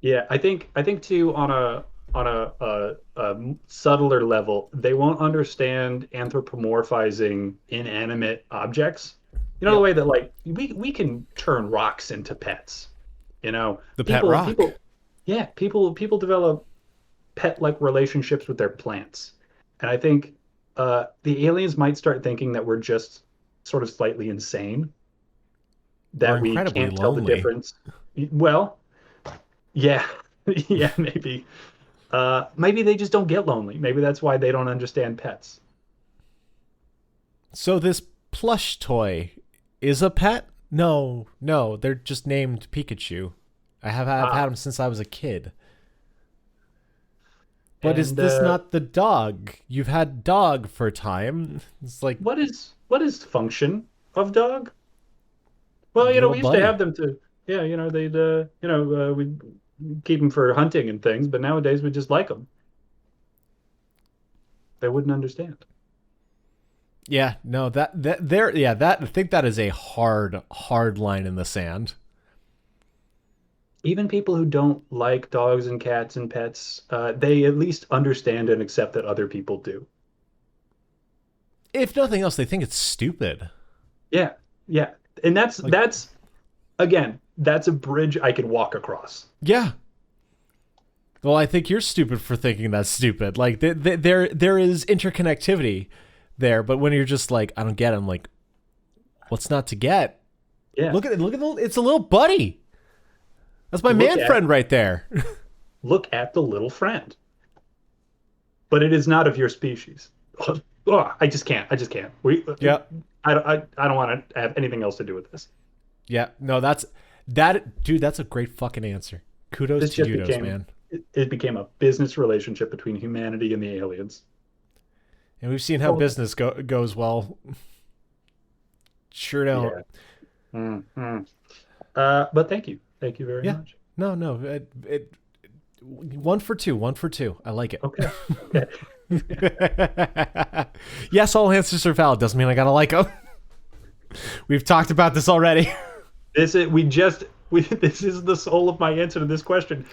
Yeah, I think too on a subtler level, they won't understand anthropomorphizing inanimate objects. You know the
Yep.
way that like we can turn rocks into pets. You know,
The pet rock.
yeah, people develop pet-like relationships with their plants, and I think the aliens might start thinking that we're just sort of slightly insane,
Or
that we
incredibly
can't tell the
lonely.
difference. Well, yeah, yeah, maybe. Maybe they just don't get lonely. Maybe that's why they don't understand pets.
So this plush toy is a pet? No, no, they're just named Pikachu. I've had
Ah,
them since I was a kid. But is
and
this not the dog? You've had dog for a time. It's like
what is function of dog? Well,
little
we used to have
buddy.
them to, yeah, they'd, we keep them for hunting and things, but nowadays we just like them. They wouldn't understand.
Yeah, no, that there, yeah, that I think that is a hard line in the sand.
Even people who don't like dogs and cats and pets, they at least understand and accept that other people do.
If nothing else, they think it's stupid.
Yeah, yeah, and that's
Like,
that's again, that's a bridge I could walk across.
yeah. Well, I think you're stupid for thinking that's stupid. Like, there is interconnectivity there, but when you're just like, I don't get it, I'm like, what's not to get?
Yeah,
Look at the, it's a little buddy. That's my
look
man
at
friend right there.
look at the little friend, but it is not of your species. Oh, I just can't. I just can't.
Yeah,
I don't want to have anything else to do with this.
yeah. No, that dude. That's a great fucking answer. Kudos
This
to
just
you,
became
man.
it became a business relationship between humanity and the aliens.
And we've seen how
Oh,
business goes well. Sure don't.
yeah. Hmm. But thank you very
Yeah.
much.
No, no. One for two. One for two. I like it.
Okay, okay.
Yes, all answers are valid. Doesn't mean I gotta like them. We've talked about this already.
This is this is the soul of my answer to this question.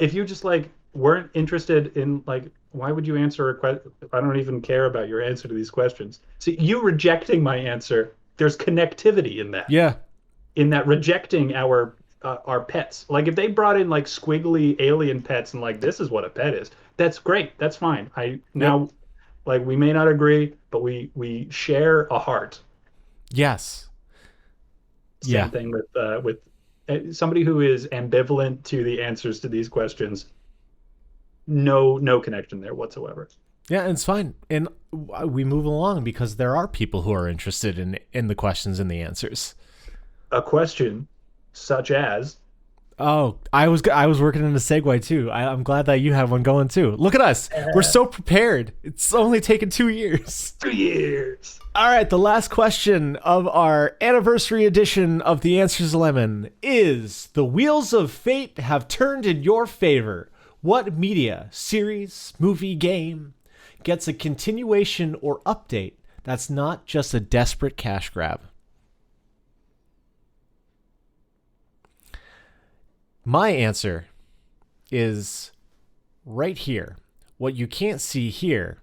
If you just like weren't interested in like why would you answer a question? I don't even care about your answer to these questions. See, you rejecting my answer, there's connectivity in that.
Yeah.
In that rejecting our pets. Like if they brought in like squiggly alien pets and like this is what a pet is, that's great. That's fine. I
Yep.
now like we may not agree, but we share a heart.
Yes.
Same
Yeah.
thing with somebody who is ambivalent to the answers to these questions. No connection there whatsoever.
Yeah, it's fine. And we move along because there are people who are interested in the questions and the answers.
A question such as,
Oh, I was working in a segue too. I'm glad that you have one going too. Look at us. We're
uh,
so prepared. It's only taken 2 years.
2 years.
All right, the last question of our anniversary edition of The Answers Lemon is: the wheels of fate have turned in your favor. What media, series, movie, game gets a continuation or update that's not just a desperate cash grab? My answer is right here. What you can't see here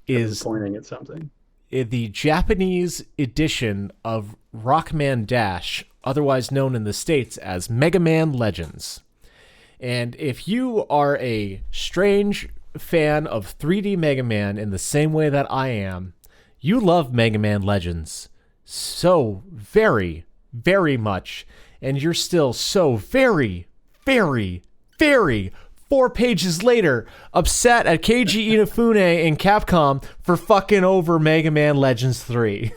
I'm
is
pointing at something.
the Japanese edition of Rockman Dash, otherwise known in the States as Mega Man Legends. And if you are a strange fan of 3D Mega Man in the same way that I am, you love Mega Man Legends so very, very much. And you're still so very, very, very 4 pages later upset at Keiji Inafune and Capcom for fucking over Mega Man Legends 3.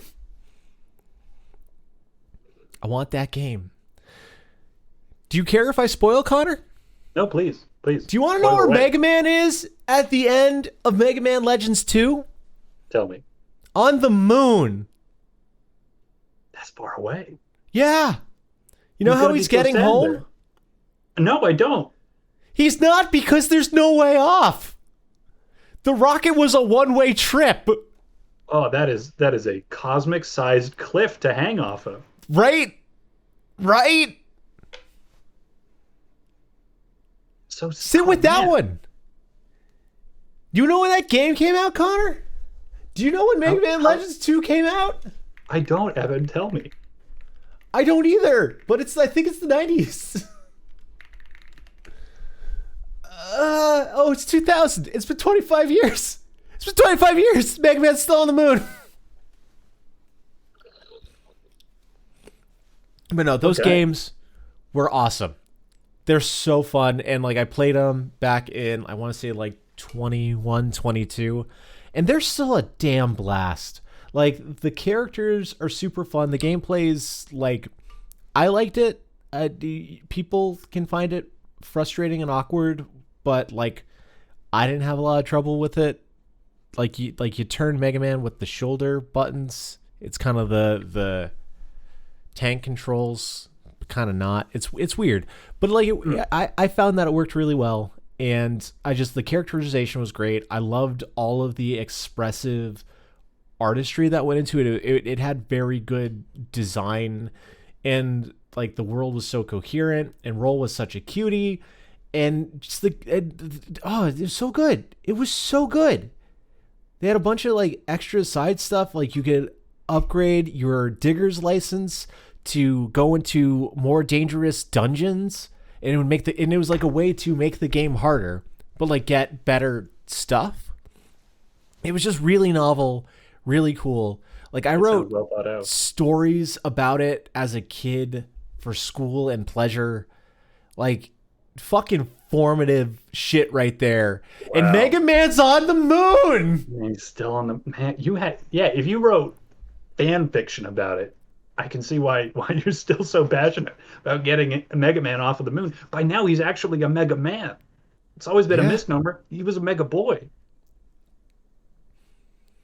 I want that game. Do you care if I spoil, Connor?
No, please, please.
Do you want to know
Spoil
where
away.
Mega Man is at the end of Mega Man Legends 2?
Tell me.
On the moon.
That's far away.
Yeah. You know
He's
how
gonna be
he's
so
getting
sad
home?
there. No, I don't.
He's not, because there's no way off. The rocket was a one-way trip,
Oh, that is a cosmic-sized cliff to hang off of.
right? Right?
So
Sit with that
man.
one. You know when that game came out, Connor? Do you know when Mega Man Legends 2 came out?
I don't, Evan. Tell me.
I don't either, but I think it's the 90s. It's 2000. It's been 25 years. It's been 25 years. Mega Man's still on the moon. But no, those
Okay.
games were awesome. They're so fun. And like I played them back in, I want to say like 21, 22. And they're still a damn blast. Like the characters are super fun. The gameplay's like, I liked it. People can find it frustrating and awkward, but like I didn't have a lot of trouble with it. Like you turn Mega Man with the shoulder buttons. It's kind of the tank controls, kind of not. It's weird, but like I found that it worked really well, and the characterization was great. I loved all of the expressive artistry that went into it. It had very good design, and like the world was so coherent, and Roll was such a cutie, and just it was so good. It was so good. They had a bunch of like extra side stuff, like you could upgrade your digger's license to go into more dangerous dungeons, and it would and it was like a way to make the game harder, but like get better stuff. It was just really novel, really cool. Like I wrote
well thought out.
stories about it as a kid for school and pleasure. Like fucking formative shit right there.
Wow.
And Mega Man's on the moon.
And he's still on the man. If you wrote fan fiction about it, I can see why you're still so passionate about getting a Mega Man off of the moon. By now, he's actually a Mega Man. It's always been a misnomer. He was a Mega Boy.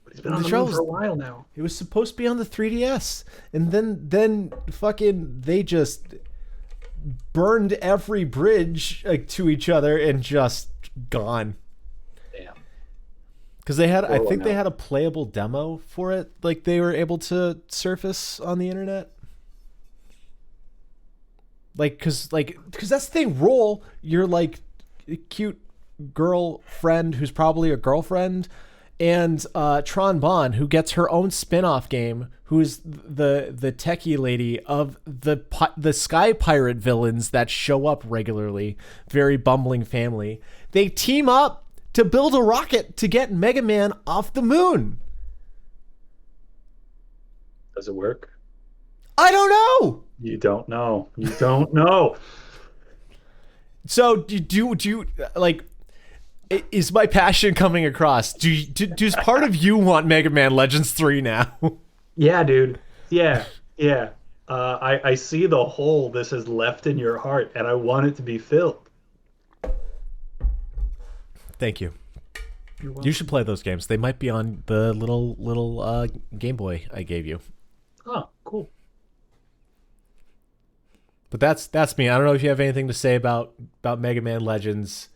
But he's been on the moon for a while now.
It was supposed to be on the 3DS, and then fucking they just burned every bridge to each other and just gone.
Damn.
Because I think they had a playable demo for it, like they were able to surface on the internet. Because that's the thing. Roll, you're like a cute girlfriend who's probably a girlfriend, and Tron Bonne, who gets her own spin-off game, who's the techie lady of the Sky Pirate villains that show up regularly. Very bumbling family. They team up to build a rocket to get Mega Man off the moon.
Does it work?
I don't know.
You don't know. You don't know.
So do you like? Is my passion coming across? Does part of you want Mega Man Legends 3 now?
Yeah, dude. Yeah, yeah. I see the hole this has left in your heart, and I want it to be filled.
Thank you.
You're
You
welcome.
should play those games. They might be on the little Game Boy I gave you.
Oh, cool.
But that's me. I don't know if you have anything to say about Mega Man Legends,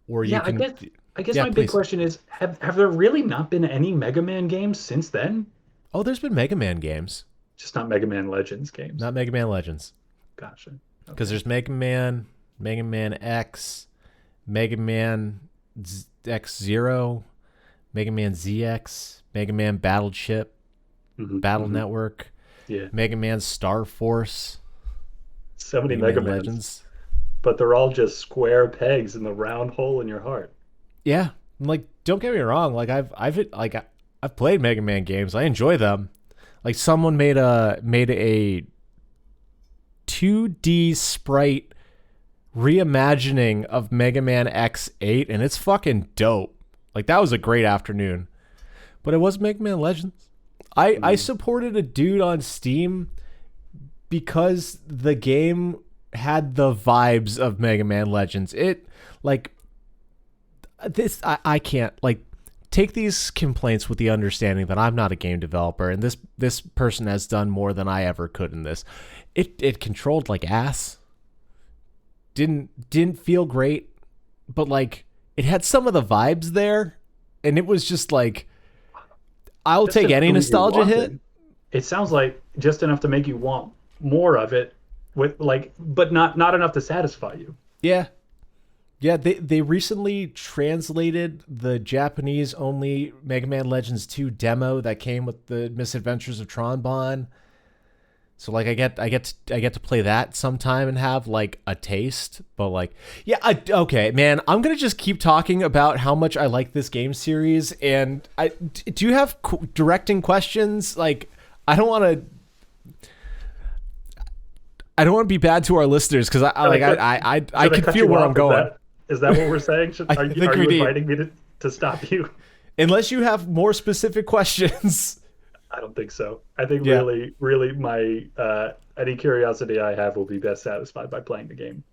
or you
Yeah, I
can.
guess I guess
Yeah,
my big
please.
question is, have there really not been any Mega Man games since then?
Oh, there's been Mega Man games,
Just not Mega Man Legends games.
not Mega Man Legends,
Gotcha.
because
Okay.
there's Mega Man, Mega Man X, Mega Man X Zero, Mega Man ZX, Mega Man Battleship, Battle
Hmm.
Network,
Yeah.
Mega Man Star Force,
So many
Mega
Mega
Man
Mans,
Legends.
but they're all just square pegs in the round hole in your heart.
Yeah, like don't get me wrong. I've played Mega Man games. I enjoy them. Like someone made a 2D sprite reimagining of Mega Man X8, and it's fucking dope. Like that was a great afternoon. But it was Mega Man Legends. I
Mm.
supported a dude on Steam because the game had the vibes of Mega Man Legends. It like I can't like take these complaints with the understanding that I'm not a game developer and this person has done more than I ever could in this. It controlled like ass. Didn't feel great, but like it had some of the vibes there, and it was just like I'll
Just
take any
enough to leave you
nostalgia hit.
wanting. It sounds like just enough to make you want more of it, with like, but not enough to satisfy you.
Yeah. Yeah, they recently translated the Japanese only Mega Man Legends 2 demo that came with the Misadventures of Tron Bon. So like I get to play that sometime and have like a taste, but like yeah, okay, man, I'm going to just keep talking about how much I like this game series and do you have directing questions? Like I don't want to be bad to our listeners cuz
Should I cut?
I
Should I
can
cut
feel
you
where I'm
off?
going.
Is that what we're saying?
I
Are
think we
you
need,
inviting me to stop you?
unless you have more specific questions.
I don't think so. I think
Yeah.
really my any curiosity I have will be best satisfied by playing the game.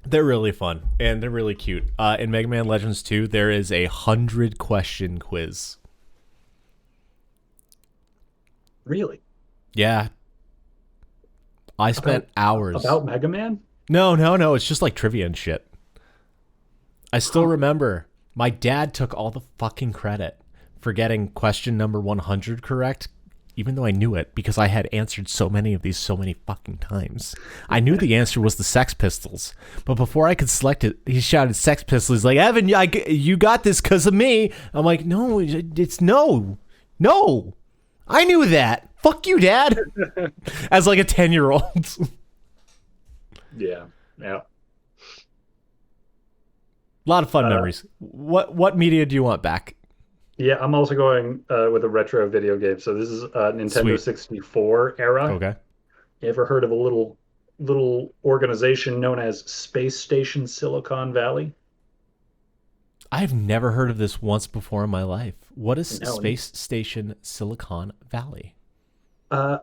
They're really fun and they're really cute. In Mega Man Legends 2, there is 100 question quiz.
Really?
Yeah, I spent
About
hours.
about Mega Man?
No. It's just like trivia and shit. I still
Huh.
remember my dad took all the fucking credit for getting question number 100 correct, even though I knew it because I had answered so many of these so many fucking times. I knew the answer was the Sex Pistols, but before I could select it, he shouted Sex Pistols. He's like, Evan, you got this because of me. I'm like, no, it's no. No. I knew that. Fuck you, Dad. As like a 10-year-old.
Yeah. Yeah.
A lot of fun
Uh,
memories. What media do you want back?
yeah, I'm also going with a retro video game. So this is Nintendo
Sweet.
64 era.
Okay.
You ever heard of a little organization known as Space Station Silicon Valley?
I've never heard of this once before in my life. What is
No.
Space Station Silicon Valley?
Uh,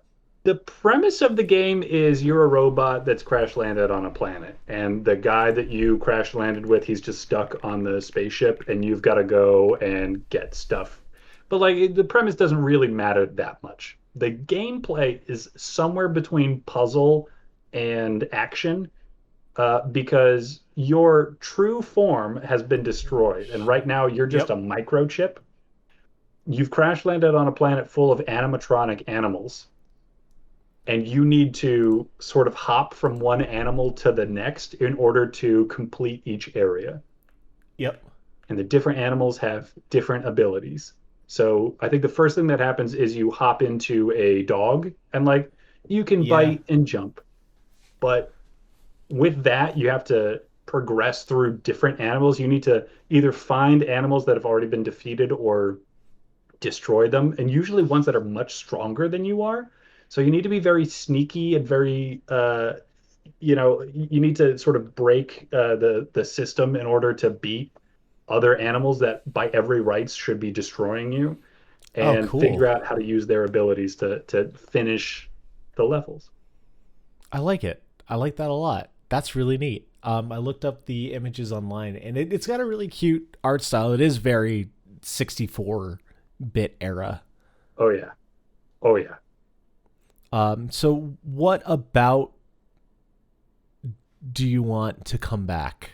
the premise of the game is you're a robot that's crash landed on a planet, and the guy that you crash landed with, he's just stuck on the spaceship, and you've got to go and get stuff. But like the premise doesn't really matter that much. The gameplay is somewhere between puzzle and action, because your true form has been destroyed, and right now you're just
Yep.
a microchip. You've crash landed on a planet full of animatronic animals, and you need to sort of hop from one animal to the next in order to complete each area.
Yep.
And the different animals have different abilities. So I think the first thing that happens is you hop into a dog, and like you can
Yeah.
bite and jump. But with that, you have to progress through different animals. You need to either find animals that have already been defeated or destroy them, and usually ones that are much stronger than you are. So you need to be very sneaky and very, you need to sort of break the system in order to beat other animals that by every rights should be destroying you
Oh,
and figure
cool.
out how to use their abilities to finish the levels.
I like it. I like that a lot. That's really neat. I looked up the images online, and it's got a really cute art style. It is very 64-bit era.
Oh yeah. Oh yeah.
So what about do you want to come back?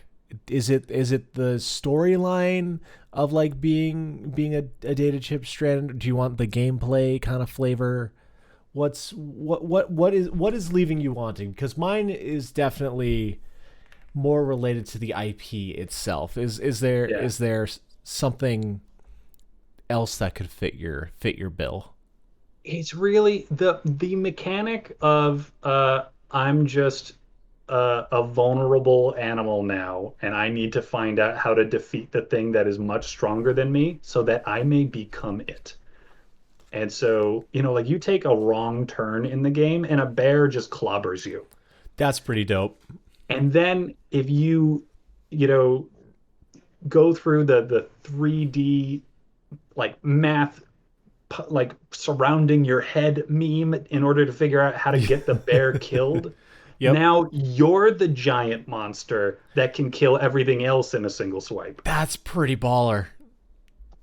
Is it the storyline of like being a data chip strand? Do you want the gameplay kind of flavor? What is leaving you wanting? Because mine is definitely more related to the IP itself. Is there
Yeah.
is there something else that could fit your bill?
It's really the mechanic of I'm just a vulnerable animal now, and I need to find out how to defeat the thing that is much stronger than me so that I may become it. And so, like you take a wrong turn in the game and a bear just clobbers you.
That's pretty dope.
And then if you know, go through the 3D like math like surrounding your head meme in order to figure out how to get the bear killed.
Yep.
Now you're the giant monster that can kill everything else in a single swipe.
That's pretty baller.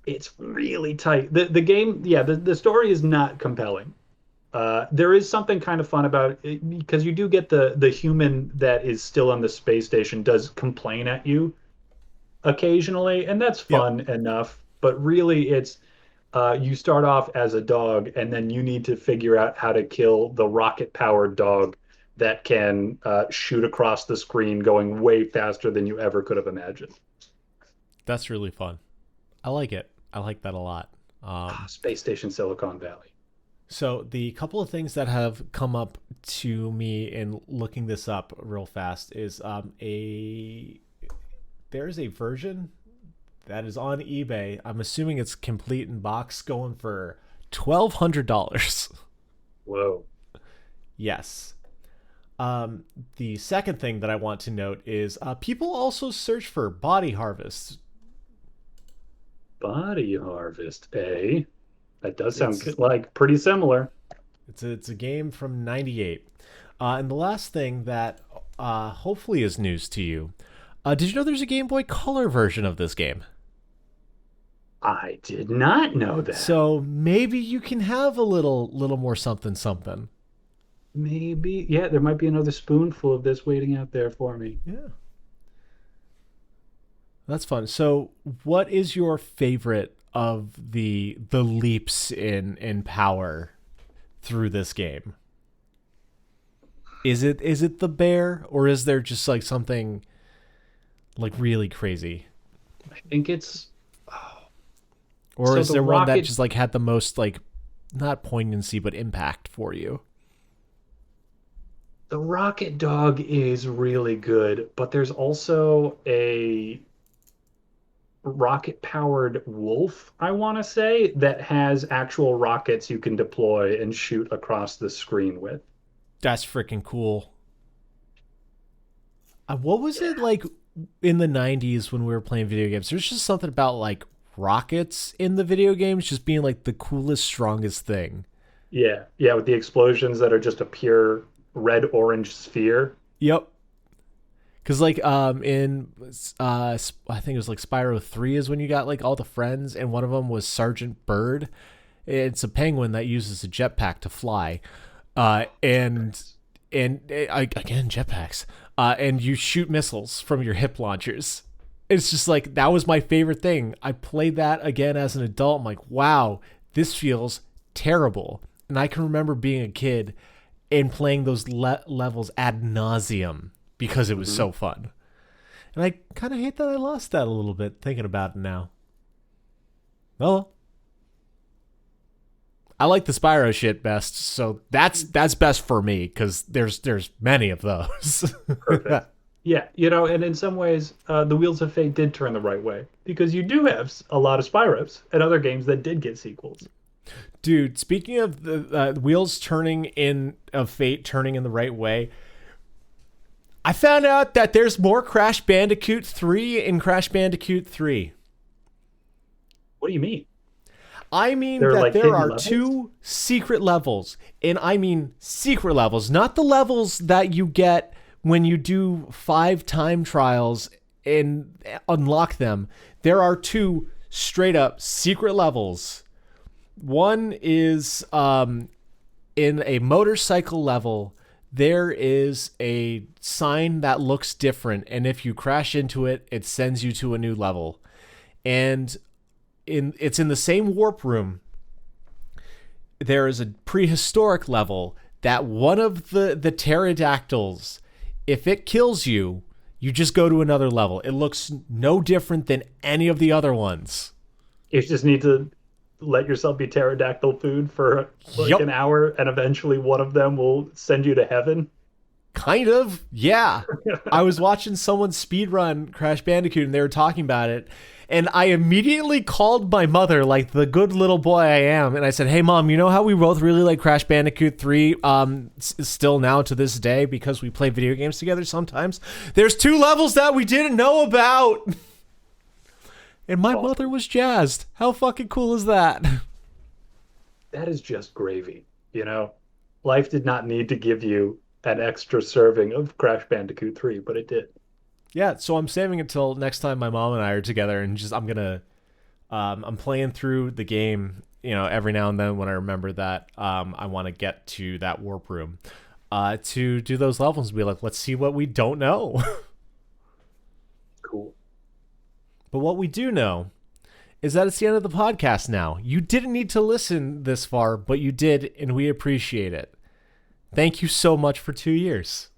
It's really tight. The game, yeah, the story is not compelling. There is something kind of fun about it because you do get the human that is still on the space station does complain at you occasionally, and that's
Yep.
fun enough. But really, it's you start off as a dog, and then you need to figure out how to kill the rocket-powered dog that can shoot across the screen, going way faster than you ever could have imagined.
That's really fun. I like it. I like that a lot.
Space Station Silicon Valley.
So the couple of things that have come up to me in looking this up real fast is a there is a version that is on eBay. I'm assuming it's complete in box, going for $1,200.
Whoa.
Yes. The second thing that I want to note is people also search for body harvests.
Body Harvest, eh? That does sound
It's
like pretty similar.
it's a game from '98. And the last thing that hopefully is news to you. Did you know there's a Game Boy Color version of this game?
I did not know that.
So maybe you can have a little more something something.
Maybe, yeah, there might be another spoonful of this waiting out there for me.
Yeah, that's fun. So, what is your favorite of the leaps in power through this game? Is it the bear, or is there just like something like really crazy?
I think it's oh,
Or
so
is
the
there one that
rocket
just like had the most like not poignancy but impact for you?
the rocket dog is really good, but there's also a rocket powered wolf, I want to say, that has actual rockets you can deploy and shoot across the screen with.
That's freaking cool. What was it
Yeah.
like in the '90s when we were playing video games? There's just something about like rockets in the video games just being like the coolest, strongest thing.
Yeah, yeah, with the explosions that are just a pure red orange sphere.
Yep. Cause like in I think it was like Spyro 3 is when you got like all the friends, and one of them was Sergeant Bird. It's a penguin that uses a jetpack to fly, and
Nice.
again jetpacks. And you shoot missiles from your hip launchers. It's just like that was my favorite thing. I played that again as an adult. I'm like, wow, this feels terrible. And I can remember being a kid and playing those levels ad nauseum because it was
Mhm.
so fun. And I kind of hate that I lost that a little bit thinking about it now. Well, I like the Spyro shit best, so that's best for me because there's many of those.
Perfect. Yeah, and in some ways, the Wheels of Fate did turn the right way because you do have a lot of Spyros and other games that did get sequels.
Dude, speaking of the wheels turning in of fate turning in the right way, I found out that there's more Crash Bandicoot 3 in Crash Bandicoot 3.
What do you mean?
I mean
They're
that
like
there
hidden
are
levels?
two secret levels, and I mean secret levels, not the levels that you get when you do 5 time trials and unlock them. There are two straight up secret levels. One is in a motorcycle level. There is a sign that looks different, and if you crash into it, it sends you to a new level. And it's in the same warp room. There is a prehistoric level that one of the pterodactyls, if it kills you, you just go to another level. It looks no different than any of the other ones.
You just need to let yourself be pterodactyl food for like
Yup.
an hour, and eventually one of them will send you to heaven.
Kind of, yeah. I was watching someone speedrun Crash Bandicoot and they were talking about it. And I immediately called my mother, like the good little boy I am. And I said, hey, Mom, you know how we both really like Crash Bandicoot 3 still now to this day because we play video games together sometimes? There's 2 levels that we didn't know about. And my mother was jazzed. How fucking cool is that?
That is just gravy, you know? Life did not need to give you an extra serving of Crash Bandicoot 3, but it did.
Yeah, so I'm saving it till next time my mom and I are together, and just I'm playing through the game, every now and then when I remember that I want to get to that warp room, to do those levels and be like, let's see what we don't know.
Cool.
But what we do know is that it's the end of the podcast now. You didn't need to listen this far, but you did, and we appreciate it. Thank you so much for 2 years.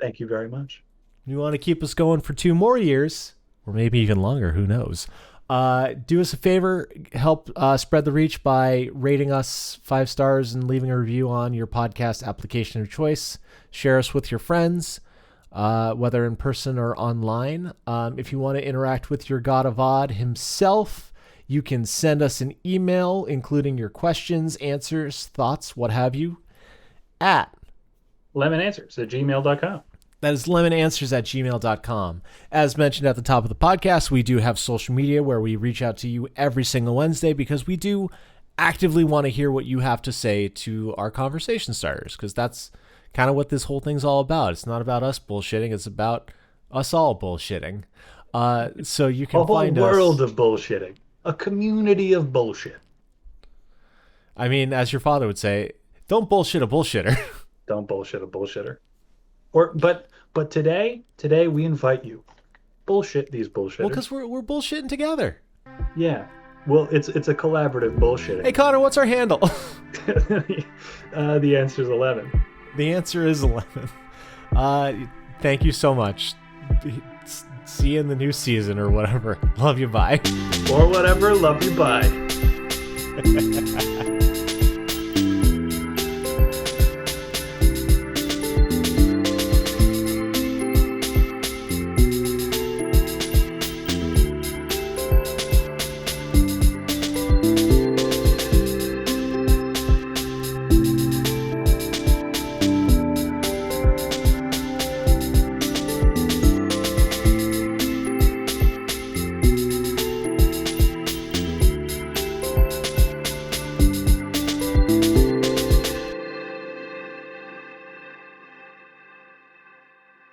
Thank you very much.
You want to keep us going for 2 more years, or maybe even longer, who knows? Do us a favor, help spread the reach by rating us 5 stars and leaving a review on your podcast application of choice. Share us with your friends, whether in person or online. If you want to interact with your God of Odd himself, you can send us an email, including your questions, answers, thoughts, what have you, at
lemonanswers@gmail.com.
That is lemonanswers@gmail.com. As mentioned at the top of the podcast, we do have social media where we reach out to you every single Wednesday because we do actively want to hear what you have to say to our conversation starters, because that's kind of what this whole thing's all about. It's not about us bullshitting. It's about us all bullshitting. So you can find us.
A whole world of bullshitting. A community of bullshit.
I mean, as your father would say, don't bullshit a bullshitter.
Don't bullshit a bullshitter. But today we invite you. Bullshit these bullshitters.
Well, because we're bullshitting together.
Yeah. Well, it's a collaborative bullshitting.
Hey, Connor, what's our handle?
The answer is 11.
The answer is 11. Thank you so much. See you in the new season or whatever. Love you, bye.
Or whatever, love you, bye.